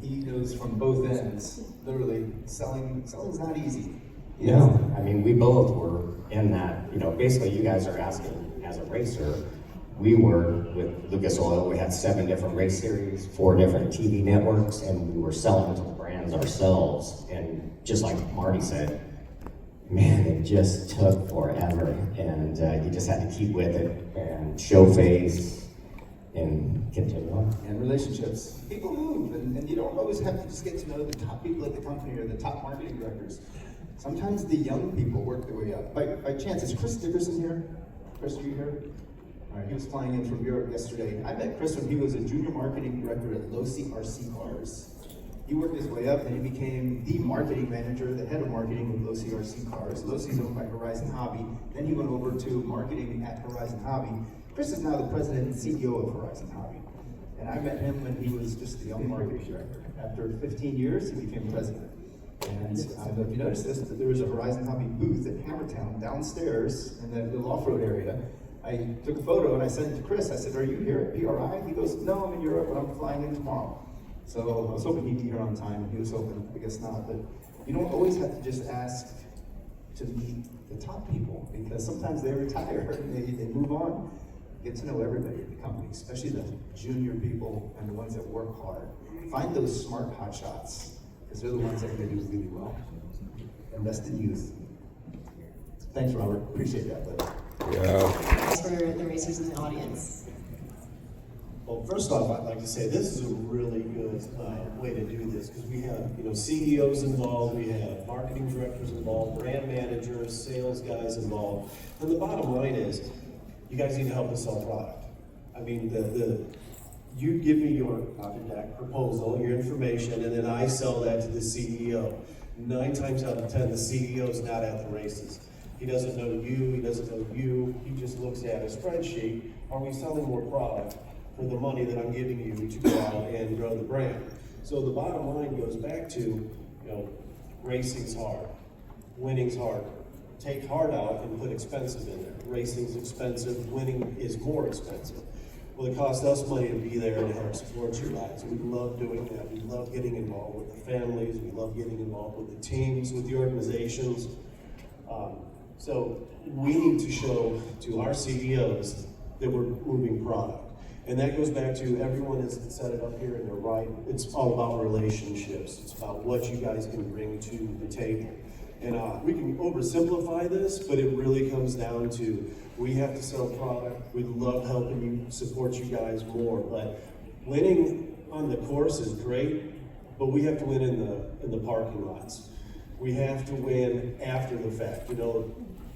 he knows from both ends. Literally, selling's not easy. No, I mean, we both were in that, basically you guys are asking as a racer, we were with Lucas Oil, we had 7 different race series, 4 different TV networks, and we were selling to the brands ourselves. And just like Marty said, man, it just took forever, and you just had to keep with it and show face and continue on. And relationships. People move, and you don't always have to just get to know the top people at the company or the top marketing directors. Sometimes the young people work their way up. By chance, is Chris Dickerson here? Chris, are you here? All right, he was flying in from Europe yesterday. I met Chris when he was a junior marketing director at Losi RC Cars. He worked his way up, and he became the marketing manager, the head of marketing with Losi RC Cars. Losi's owned by Horizon Hobby. Then he went over to marketing at Horizon Hobby. Chris is now the president and CEO of Horizon Hobby. And I met him when he was just a young marketing director. After 15 years, he became president. And I don't know if you noticed this, but there was a Horizon Hobby booth at Hammertown downstairs in the little off-road area. I took a photo and I sent it to Chris. I said, "Are you here at PRI?" He goes, "No, I'm in Europe, but I'm flying in tomorrow." So I was hoping he'd be here on time, and he was hoping, I guess not. But you don't always have to just ask to meet the top people, because sometimes they retire and they move on. Get to know everybody at the company, especially the junior people and the ones that work hard. Find those smart hotshots, because they're the ones that are going to do really well. Invest in youth. Thanks, Robert. Appreciate that, buddy. Yeah. For the racers in the audience. Well, first off, I'd like to say this is a really good way to do this, because we have CEOs involved, we have marketing directors involved, brand managers, sales guys involved, and the bottom line is, you guys need to help us sell product. I mean, you give me your contact proposal, your information, and then I sell that to the CEO. 9 times out of 10, the CEO's not at the races. He doesn't know you, he doesn't know you, he just looks at a spreadsheet. Are we selling more product for the money that I'm giving you to go out and grow the brand? So the bottom line goes back to, racing's hard, winning's hard. Take hard out and put expensive in there. Racing's expensive, winning is more expensive. Well, it costs us money to be there and help support you guys. We love doing that. We love getting involved with the families. We love getting involved with the teams, with the organizations. So we need to show to our CEOs that we're moving product. And that goes back to, everyone has said it up here and they're right, it's all about relationships. It's about what you guys can bring to the table. And we can oversimplify this, but it really comes down to, we have to sell product, we love helping you, support you guys more, but winning on the course is great, but we have to win in the parking lots. We have to win after the fact. You know,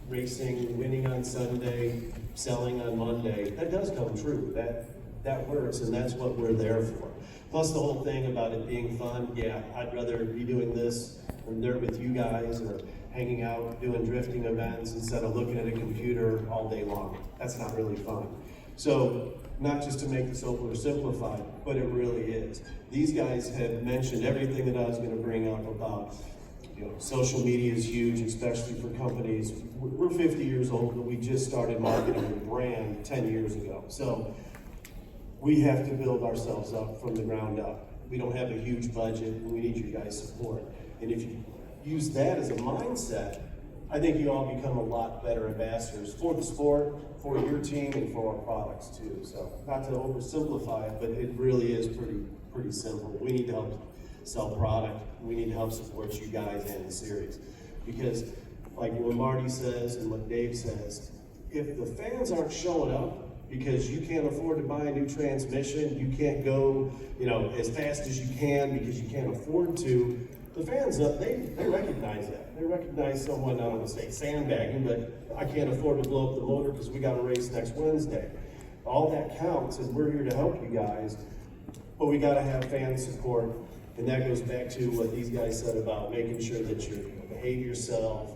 racing, winning on Sunday, selling on Monday, that does come true. That works, and that's what we're there for. Plus the whole thing about it being fun, yeah, I'd rather be doing this than there with you guys or hanging out, doing drifting events instead of looking at a computer all day long. That's not really fun. So, not just to make this oversimplified, but it really is. These guys have mentioned everything that I was gonna bring up about, you know, social media is huge, especially for companies. We're 50 years old, but we just started marketing a brand 10 years ago. So we have to build ourselves up from the ground up. We don't have a huge budget, and we need you guys' support. And if you use that as a mindset, I think you all become a lot better ambassadors for the sport, for your team, and for our products too. So not to oversimplify it, but it really is pretty simple. We need to help sell product. We need to help support you guys and the series. Because like what Marty says and what Dave says, if the fans aren't showing up because you can't afford to buy a new transmission, you can't go, you know, as fast as you can because you can't afford to, the fans, they recognize that. They recognize someone, I don't want to say sandbagging, but I can't afford to blow up the motor because we got a race next Wednesday. All that counts, and we're here to help you guys, but we got to have fan support. And that goes back to what these guys said about making sure that you behave yourself,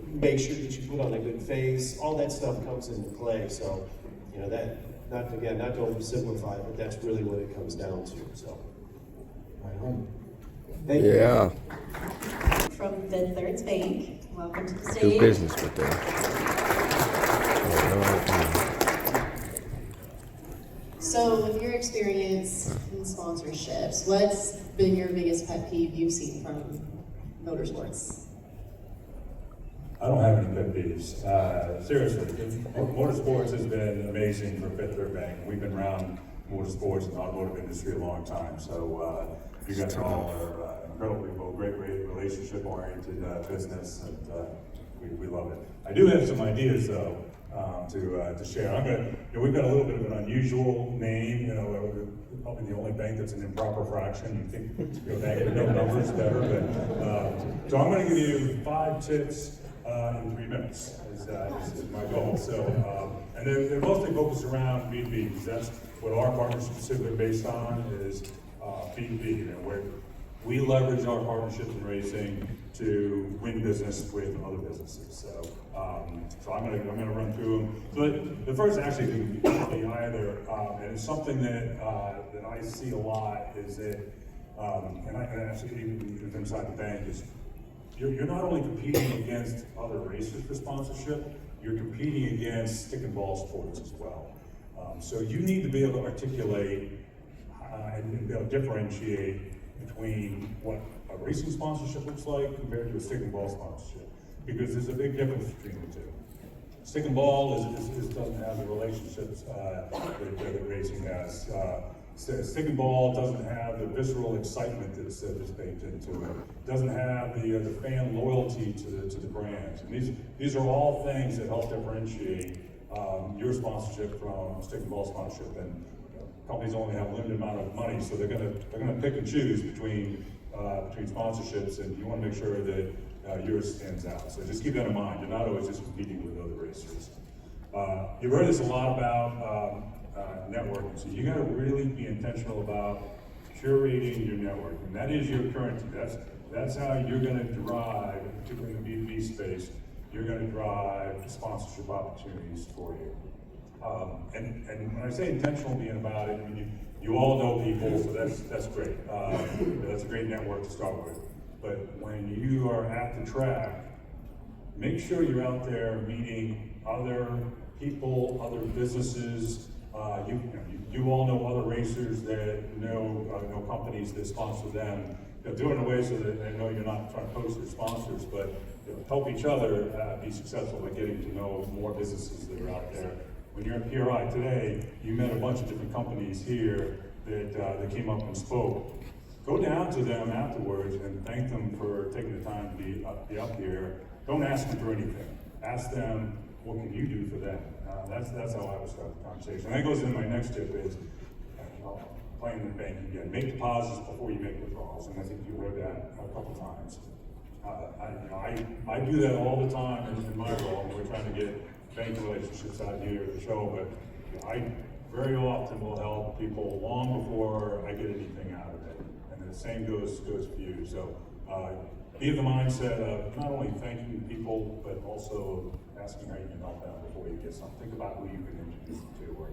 make sure that you put on a good face. All that stuff comes into play. So, you know, that, not to oversimplify, but that's really what it comes down to. So, right home. Thank you. Yeah. From Fifth Thirds Bank, welcome to the stage. Do business with them. So, with your experience in sponsorships, what's been your biggest pet peeve you've seen from motorsports? I don't have any pet peeves. Seriously, motorsports has been amazing for Fifth Third Bank. We've been around motorsports and the automotive industry a long time. So you guys all are incredibly great relationship-oriented business, and we love it. I do have some ideas though to share. We've got a little bit of an unusual name. You know, we're probably the only bank that's an improper fraction. You think your bank would know numbers better, but so I'm going to give you 5 tips in 3 minutes is my goal. So, and they're mostly focused around B2B, because that's what our partnership is specifically based on is B2B, you know, where we leverage our partnerships in racing to win business with other businesses. So, so I'm gonna run through them. So the first actually can be either, and it's something that that I see a lot is that, and I actually even inside the bank is. You're not only competing against other racers for sponsorship, you're competing against stick and ball sports as well. So you need to be able to articulate and be able to differentiate between what a racing sponsorship looks like compared to a stick and ball sponsorship, because there's a big difference between the two. Stick and ball doesn't have the relationships that racing has. Stick and ball doesn't have the visceral excitement that's baked into it. Doesn't have the fan loyalty to the brands. And these are all things that help differentiate your sponsorship from stick and ball sponsorship. And companies only have a limited amount of money, so they're gonna pick and choose between sponsorships, and you want to make sure that yours stands out. So just keep that in mind. You're not always just competing with other racers. You've heard this a lot about. Networking. So you got to really be intentional about curating your network, and that is your currency. That's how you're going to drive, particularly in the B2B space. You're going to drive sponsorship opportunities for you. And when I say intentional being about it, I mean you all know people, so that's great. That's a great network to start with. But when you are at the track, make sure you're out there meeting other people, other businesses. You all know other racers that know companies that sponsor them. Do it in a way so that they know you're not trying to poach their sponsors, but help each other be successful by getting to know more businesses that are out there When you're at PRI today, you met a bunch of different companies here that came up and spoke. Go down to them afterwards and thank them for taking the time to be up here. Don't ask them for anything. Ask them, what can you do for them? That's how I would start the conversation. And that goes into my next tip is, playing the bank again. Make deposits before you make withdrawals, and I think you heard that a couple times. I do that all the time in my role, and we're trying to get bank relationships out here at the show, but I very often will help people long before I get anything out of it. And the same goes for you. So be of the mindset of not only thanking people, but also asking how you can help them before you get something. Think about who you can introduce them to, or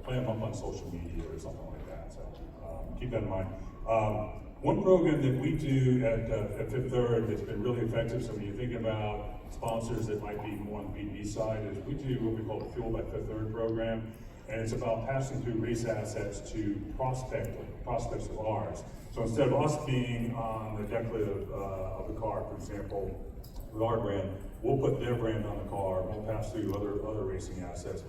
play them up on social media or something like that. So keep that in mind. One program that we do at Fifth Third that's been really effective, so when you think about sponsors that might be more on the B2B side, is we do what we call the Fuel by Fifth Third program. And it's about passing through race assets to prospects of ours. So instead of us being on the decorative of the car, for example, with our brand, we'll put their brand on the car, we'll pass through other racing assets.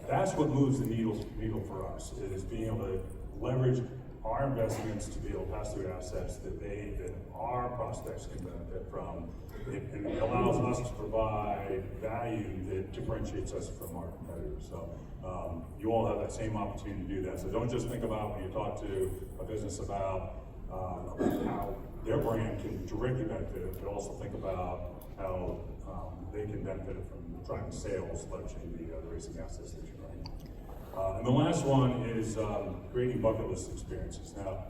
That's what moves the needle for us, is being able to leverage our investments to be able to pass through assets that our prospects can benefit from. And it allows us to provide value that differentiates us from our competitors. So you all have that same opportunity to do that. So don't just think about when you talk to a business about how their brand can directly benefit it, but also think about how they can benefit from driving sales, leveraging the racing assets that you're running. And the last one is creating bucket list experiences. Now,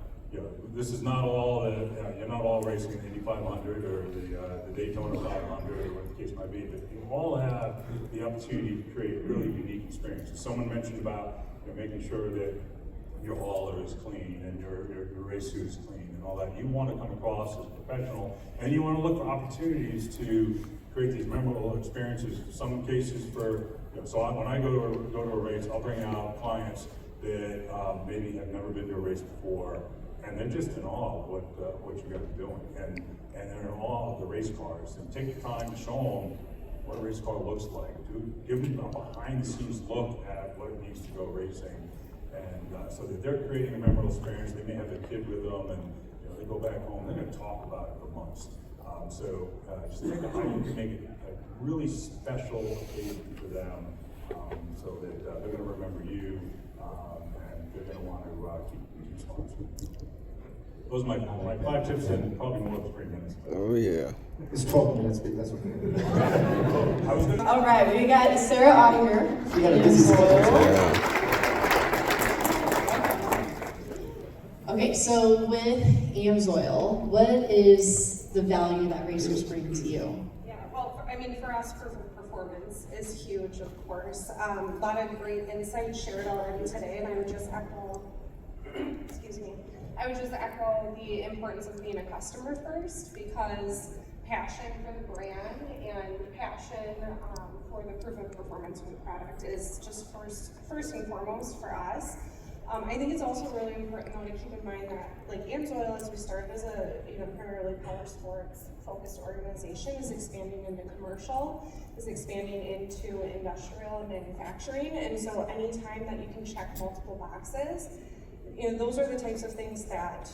this is not all you're not all racing an Indy 500 or the Daytona 500 or what the case might be, but you all have the opportunity to create really unique experiences. Someone mentioned about making sure that your hauler is clean and your race suit is clean and all that. You want to come across as a professional, and you want to look for opportunities to create these memorable experiences. In some cases, when I go to a race, I'll bring out clients that maybe have never been to a race before, and they're just in awe of what you guys are doing, and they're in awe of the race cars. And take the time to show them what a race car looks like. Give them a behind-the-scenes look at what it means to go racing, and so that they're creating a memorable experience. They may have their kid with them, and they go back home. They're going to talk about it for months. So just think of how you can make it a really special occasion for them, so that they're going to remember you, and they're going to want to keep sponsoring. Those are my 5 tips in probably more than 3 minutes. Oh yeah. It's 12 minutes, but that's okay. All right, we got Sarah Ottinger. We got a busy schedule. Okay, so with AMSOIL, what is the value that racers bring to you? Yeah, well, I mean, for us, performance is huge, of course. A lot of great insights shared already today, and I would just echo, excuse me, the importance of being a customer first, because passion for the brand and passion for the proven performance of the product is just first and foremost for us. I think it's also really important though to keep in mind that AMSOIL, as we started as a primarily power sports focused organization, is expanding into commercial, is expanding into industrial and manufacturing, and so anytime that you can check multiple boxes, those are the types of things that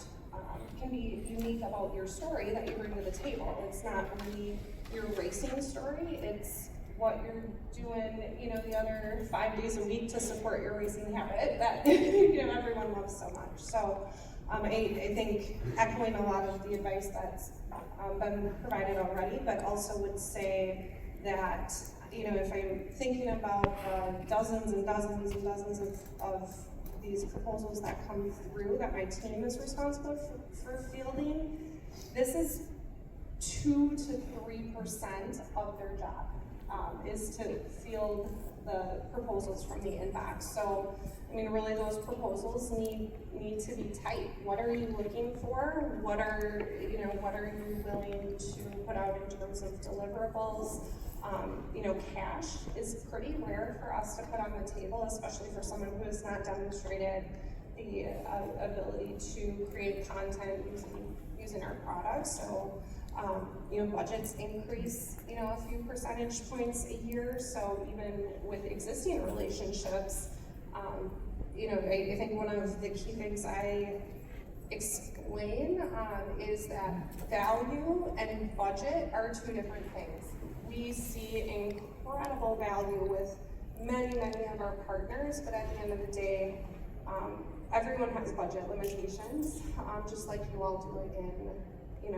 can be unique about your story that you bring to the table. It's not only your racing story, it's what you're doing, the other 5 days a week to support your racing habit that everyone loves so much. So I think echoing a lot of the advice that's been provided already, but also would say that if I'm thinking about dozens and dozens and dozens of these proposals that come through that my team is responsible for fielding, this is 2 to 3% of their job. Is to field the proposals from the inbox. So, really those proposals need to be tight. What are you looking for? What are you willing to put out in terms of deliverables? Cash is pretty rare for us to put on the table, especially for someone who has not demonstrated the ability to create content using our products. So Budgets increase, a few percentage points a year. So even with existing relationships, I think one of the key things I explain is that value and budget are two different things. We see incredible value with many of our partners, but at the end of the day, everyone has budget limitations, just like you all do in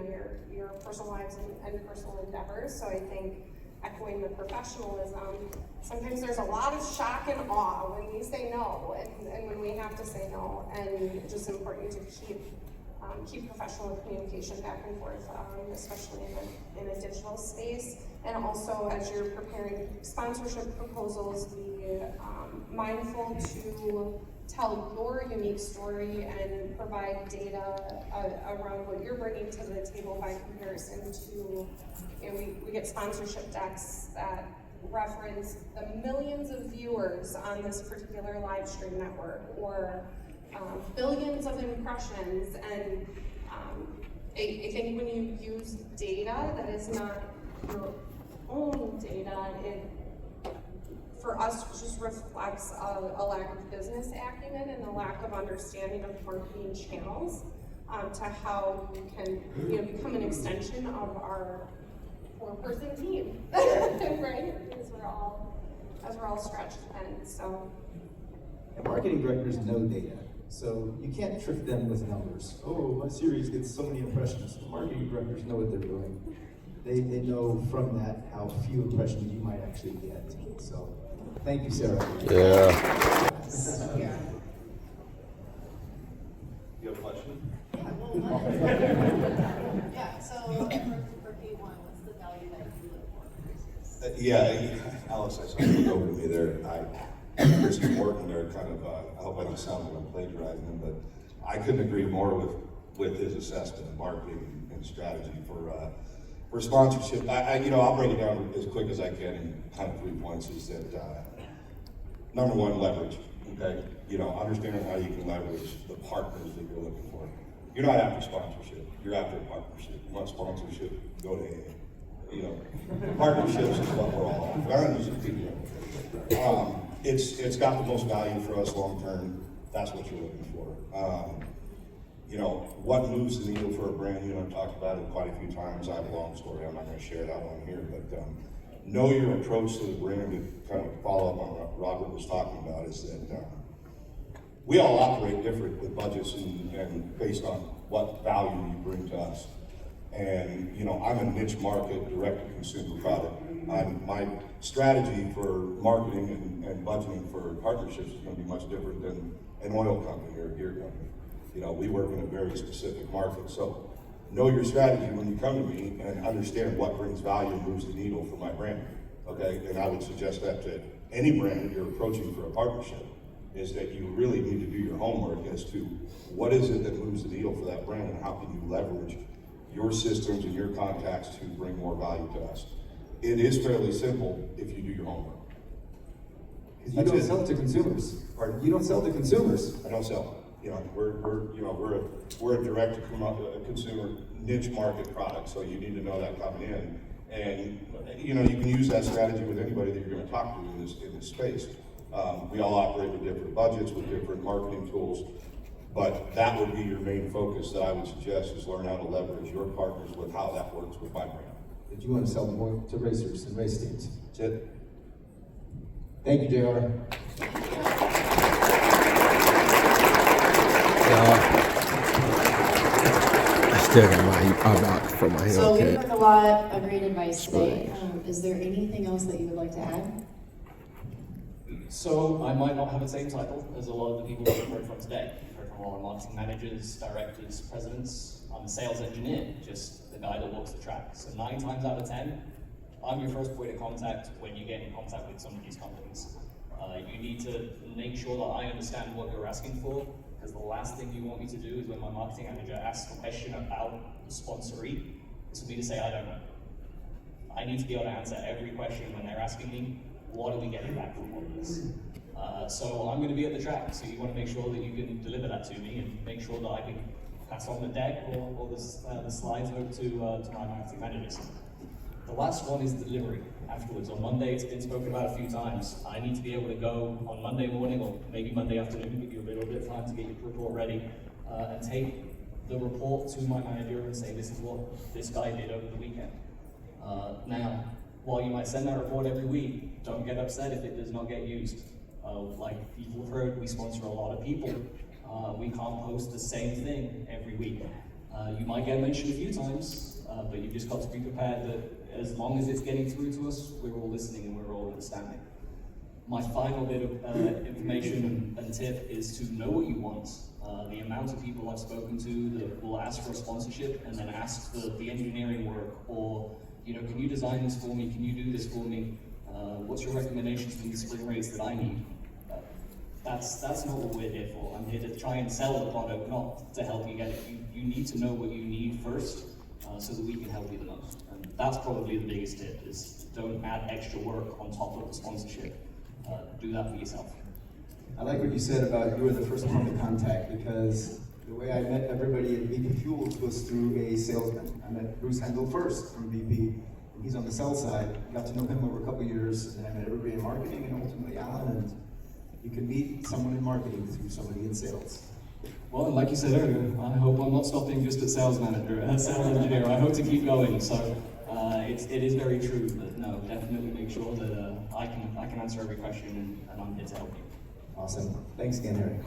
your personal lives and personal endeavors. So I think echoing the professionalism, sometimes there's a lot of shock and awe when we say no and when we have to say no, and just important to keep professional communication back and forth, especially in a digital space. And also, as you're preparing sponsorship proposals, be mindful to tell your unique story and provide data around what you're bringing to the table by comparison to, we get sponsorship decks that reference the millions of viewers on this particular live stream network, or billions of impressions. And I think when you use data that is not your own data, it for us just reflects a lack of business acumen and a lack of understanding of marketing channels, to how you can become an extension of our 4-person team, right? As we're all stretched thin. So marketing directors know data, so you can't trick them with numbers. Oh, my series gets so many impressions. The marketing directors know what they're doing. They know from that how few impressions you might actually get. So thank you, Sarah. Yeah. You have a question? Yeah, so for K1, what's the value that you look for? Alex, I saw you over to me there. Chris and Morton are kind of, I hope I don't sound like I'm plagiarizing him, but I couldn't agree more with his assessment of marketing and strategy for sponsorship. I'll break it down as quick as I can in kind of 3 points. Is that number one, leverage. Okay, understanding how you can leverage the partners that you're looking for. You're not after sponsorship. You're after a partnership. You want sponsorship? Go to AA. Partnerships is what we're all after. It's got the most value for us long term. That's what you're looking for. What moves the needle for a brand? I've talked about it quite a few times. I have a long story. I'm not going to share that one here, but know your approach to the brand. To kind of follow up on what Robert was talking about, is that we all operate different with budgets and based on what value you bring to us. And I'm a niche market, direct-to-consumer product. My strategy for marketing and budgeting for partnerships is going to be much different than an oil company or a gear company. We work in a very specific market. So know your strategy when you come to me and understand what brings value and moves the needle for my brand. Okay, and I would suggest that to any brand that you're approaching for a partnership, is that you really need to do your homework as to what is it that moves the needle for that brand, and how can you leverage your systems and your contacts to bring more value to us. It is fairly simple if you do your homework. You don't sell to consumers. Pardon? You don't sell to consumers. I don't sell. We're a direct-to-consumer niche market product, so you need to know that coming in. And you can use that strategy with anybody that you're going to talk to in this space. We all operate with different budgets, with different marketing tools, but that would be your main focus that I would suggest, is learn how to leverage your partners with how that works with my brand. That you want to sell more to racers and race teams. That's it. Thank you, JR. I still got my back from my So we Hellcat. heard a lot of great advice today. Is there anything else that you would like to add? So I might not have the same title as a lot of the people that we've heard from today. We've heard from all our marketing managers, directors, presidents. I'm a sales engineer, just the guy that walks the track. So 9 times out of 10, I'm your first point of contact when you get in contact with some of these companies. You need to make sure that I understand what you're asking for, because the last thing you want me to do is when my marketing manager asks a question about the sponsoree, is for me to say, I don't know. I need to be able to answer every question when they're asking me, what are we getting back from all of this? So I'm going to be at the track, so you want to make sure that you can deliver that to me and make sure that I can pass on the deck or the slides over to my marketing managers. The last one is delivery afterwards. On Monday, it's been spoken about a few times. I need to be able to go on Monday morning or maybe Monday afternoon, give you a little bit of time to get your report ready, and take the report to my manager and say, this is what this guy did over the weekend. Now, while you might send that report every week, don't get upset if it does not get used. Like people have heard, we sponsor a lot of people. We can't post the same thing every week. You might get mentioned a few times, but you've just got to be prepared that as long as it's getting through to us, we're all listening and we're all understanding. My final bit of information and tip is to know what you want. The amount of people I've spoken to that will ask for a sponsorship and then ask for the engineering work, or, you know, can you design this for me? Can you do this for me? What's your recommendations for the spring race that I need? That's not what we're here for. I'm here to try and sell the product, not to help you get it. You need to know what you need first, so that we can help you the most. And that's probably the biggest tip, is don't add extra work on top of the sponsorship. Do that for yourself. I like what you said about you were the first point of contact, because the way I met everybody at VP Fuels was through a salesman. I met Bruce Hendel first from VP. He's on the sell side. Got to know him over a couple of years, and then I met everybody in marketing and ultimately Alan. And you can meet someone in marketing through somebody in sales. Well, like you said earlier, I hope I'm not stopping just at sales manager, sales engineer. I hope to keep going. So it is very true. But no, definitely make sure that I can answer every question, and I'm here to help you. Awesome. Thanks again, Harry.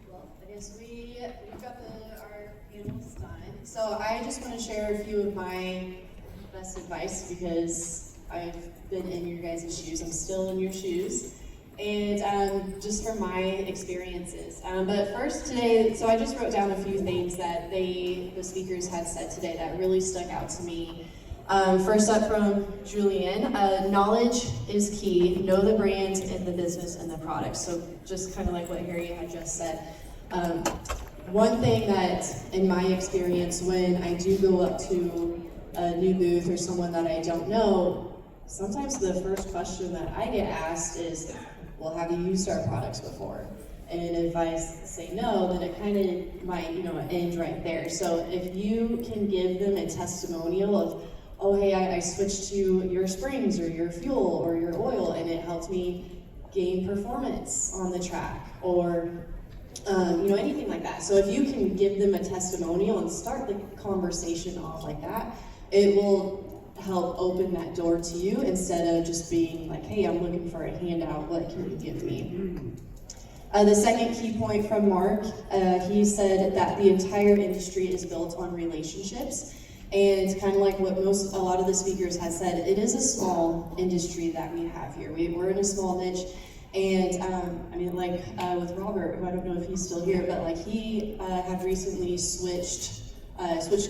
Well, I guess we've got our panels done. So I just want to share a few of my best advice, because I've been in your guys' shoes. I'm still in your shoes. And just from my experiences. But first today, so I just wrote down a few things that the speakers had said today that really stuck out to me. First up from Julian, knowledge is key. Know the brand and the business and the product. So just kind of like what Harry had just said. One thing that, in my experience, when I do go up to a new booth or someone that I don't know, sometimes the first question that I get asked is, well, have you used our products before? And if I say no, then it kind of might, end right there. So if you can give them a testimonial of, oh, hey, I switched to your springs or your fuel or your oil, and it helped me gain performance on the track, or anything like that. So if you can give them a testimonial and start the conversation off like that, it will help open that door to you, instead of just being like, hey, I'm looking for a handout, what can you give me? The second key point from Mark, he said that the entire industry is built on relationships. And kind of like what a lot of the speakers have said, it is a small industry that we have here. We're in a small niche. And with Robert, who I don't know if he's still here, but he had recently switched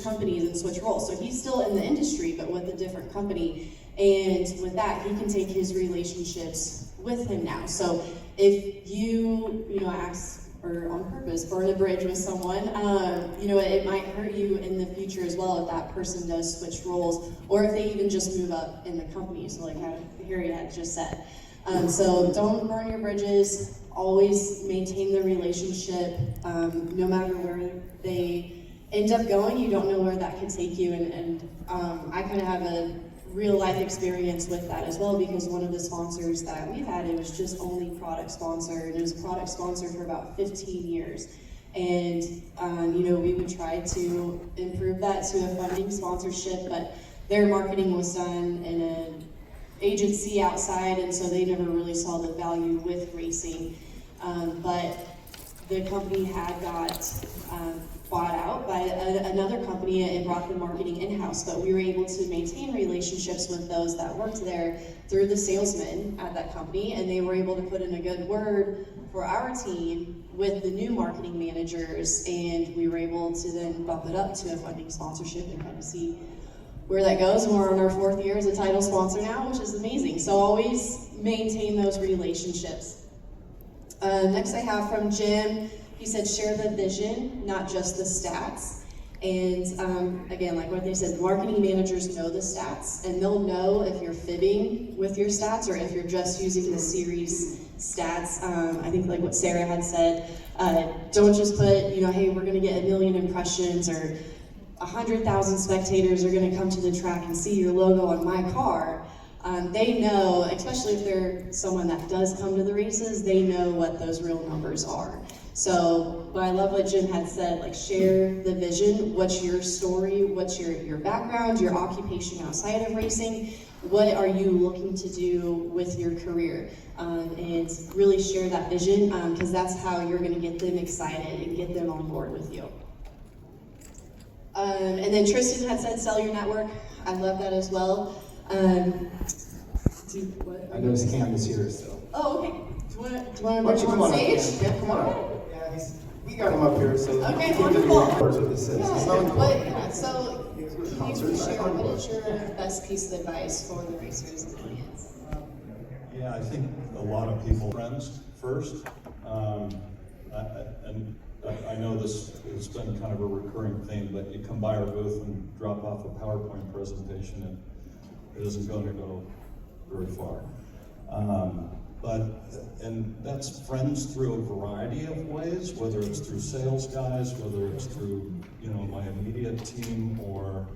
companies and switched roles. So he's still in the industry, but with a different company. And with that, he can take his relationships with him now. So if you ask, or on purpose, burn a bridge with someone, it might hurt you in the future as well if that person does switch roles, or if they even just move up in the company, so like how Harry had just said. So don't burn your bridges, always maintain the relationship, no matter where they end up going, you don't know where that could take you, and I kind of have a real life experience with that as well, because one of the sponsors that we've had, it was just only product sponsor, and it was product sponsor for about 15 years. And we would try to improve that to a funding sponsorship, but their marketing was done in an agency outside, and so they never really saw the value with racing. But the company had got bought out by another company and brought the marketing in-house, but we were able to maintain relationships with those that worked there through the salesmen at that company, and they were able to put in a good word for our team with the new marketing managers, and we were able to then bump it up to a funding sponsorship and kind of see where that goes. And we're on our 4th year as a title sponsor now, which is amazing. So always maintain those relationships. Next I have from Jim. He said, share the vision, not just the stats. And again, like what they said, marketing managers know the stats, and they'll know if you're fibbing with your stats or if you're just using the series stats. I think like what Sarah had said, don't just put, you know, hey, we're gonna get 1 million impressions or 100,000 spectators are gonna come to the track and see your logo on my car. They know, especially if they're someone that does come to the races, they know what those real numbers are. So, but I love what Jim had said, like share the vision. What's your story? What's your background, your occupation outside of racing? What are you looking to do with your career? And really share that vision, because that's how you're gonna get them excited and get them on board with you. And then Tristan had said, sell your network. I love that as well. I noticed Cam is here, so. Oh, okay. Do you want to Why don't you come on up, Cam? Cam, come on up. Yeah, we got him up here, so. Okay, wonderful. That's what this says. It's not important. So, can you share what is your best piece of advice for the racers and audience? Yeah, I think a lot of people, friends first. I know this has been kind of a recurring theme, but you come by our booth and drop off a PowerPoint presentation and it isn't going to go very far. And that's friends through a variety of ways, whether it's through sales guys, whether it's through, you know, my immediate team or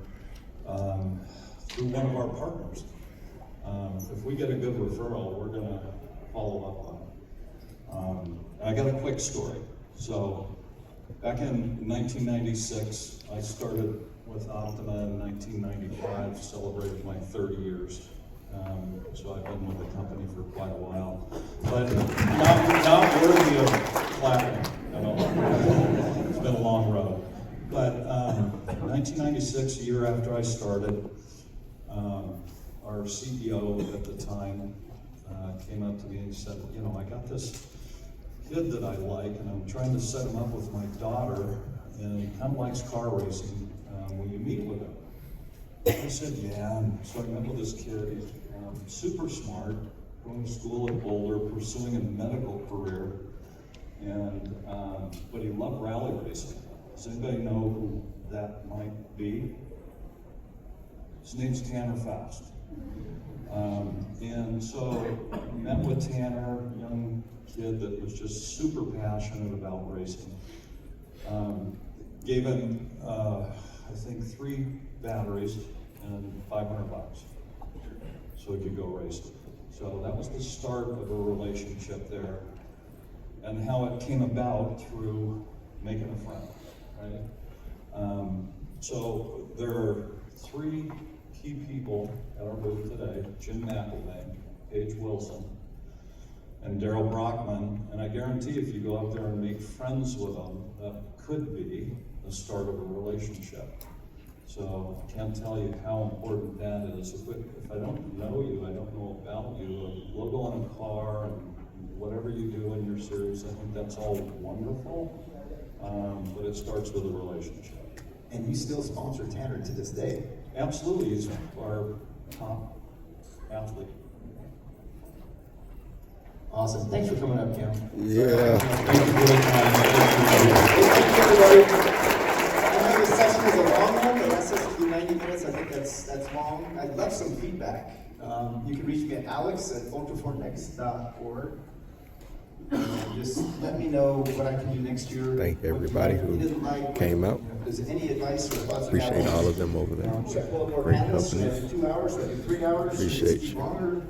through one of our partners. If we get a good referral, we're gonna follow up on it. And I got a quick story. So back in 1996, I started with Optima in 1995, celebrated my 30 years. So I've been with the company for quite a while, but not worthy of clapping. I don't, it's been a long road. But 1996, a year after I started, our CEO at the time came up to me and said, you know, I got this kid that I like, and I'm trying to set him up with my daughter, and he kind of likes car racing. Will you meet with him? I said, yeah. And so I met with this kid. He's super smart, going to school at Boulder, pursuing a medical career, and but he loved rally racing. Does anybody know who that might be? His name's Tanner Faust. And so I met with Tanner, a young kid that was just super passionate about racing. Gave him, I think, 3 batteries and $500 so he could go racing. So that was the start of a relationship there, and how it came about through making a friend, right? So there are 3 key people at our booth today: Jim McElvain, Paige Wilson, and Daryl Brockman. And I guarantee if you go out there and make friends with them, that could be the start of a relationship. So I can't tell you how important that is. If I don't know you, I don't know about you, a logo on a car, and whatever you do in your series, I think that's all wonderful, but it starts with a relationship. And you still sponsor Tanner to this day? Absolutely, he's our top athlete. Awesome. Thanks for coming up, Cam. Yeah. Thank you for the time. Thank you, everybody. I know this session is a long one, but that's supposed to be 90 minutes. I think that's long. I'd love some feedback. You can reach me at alex@ultrafornext.org. Just let me know what I can do next year. Thank everybody who came out. If there's any advice or thoughts, Appreciate all of them over there. Great company. 2 hours, 3 hours. Appreciate you. Longer.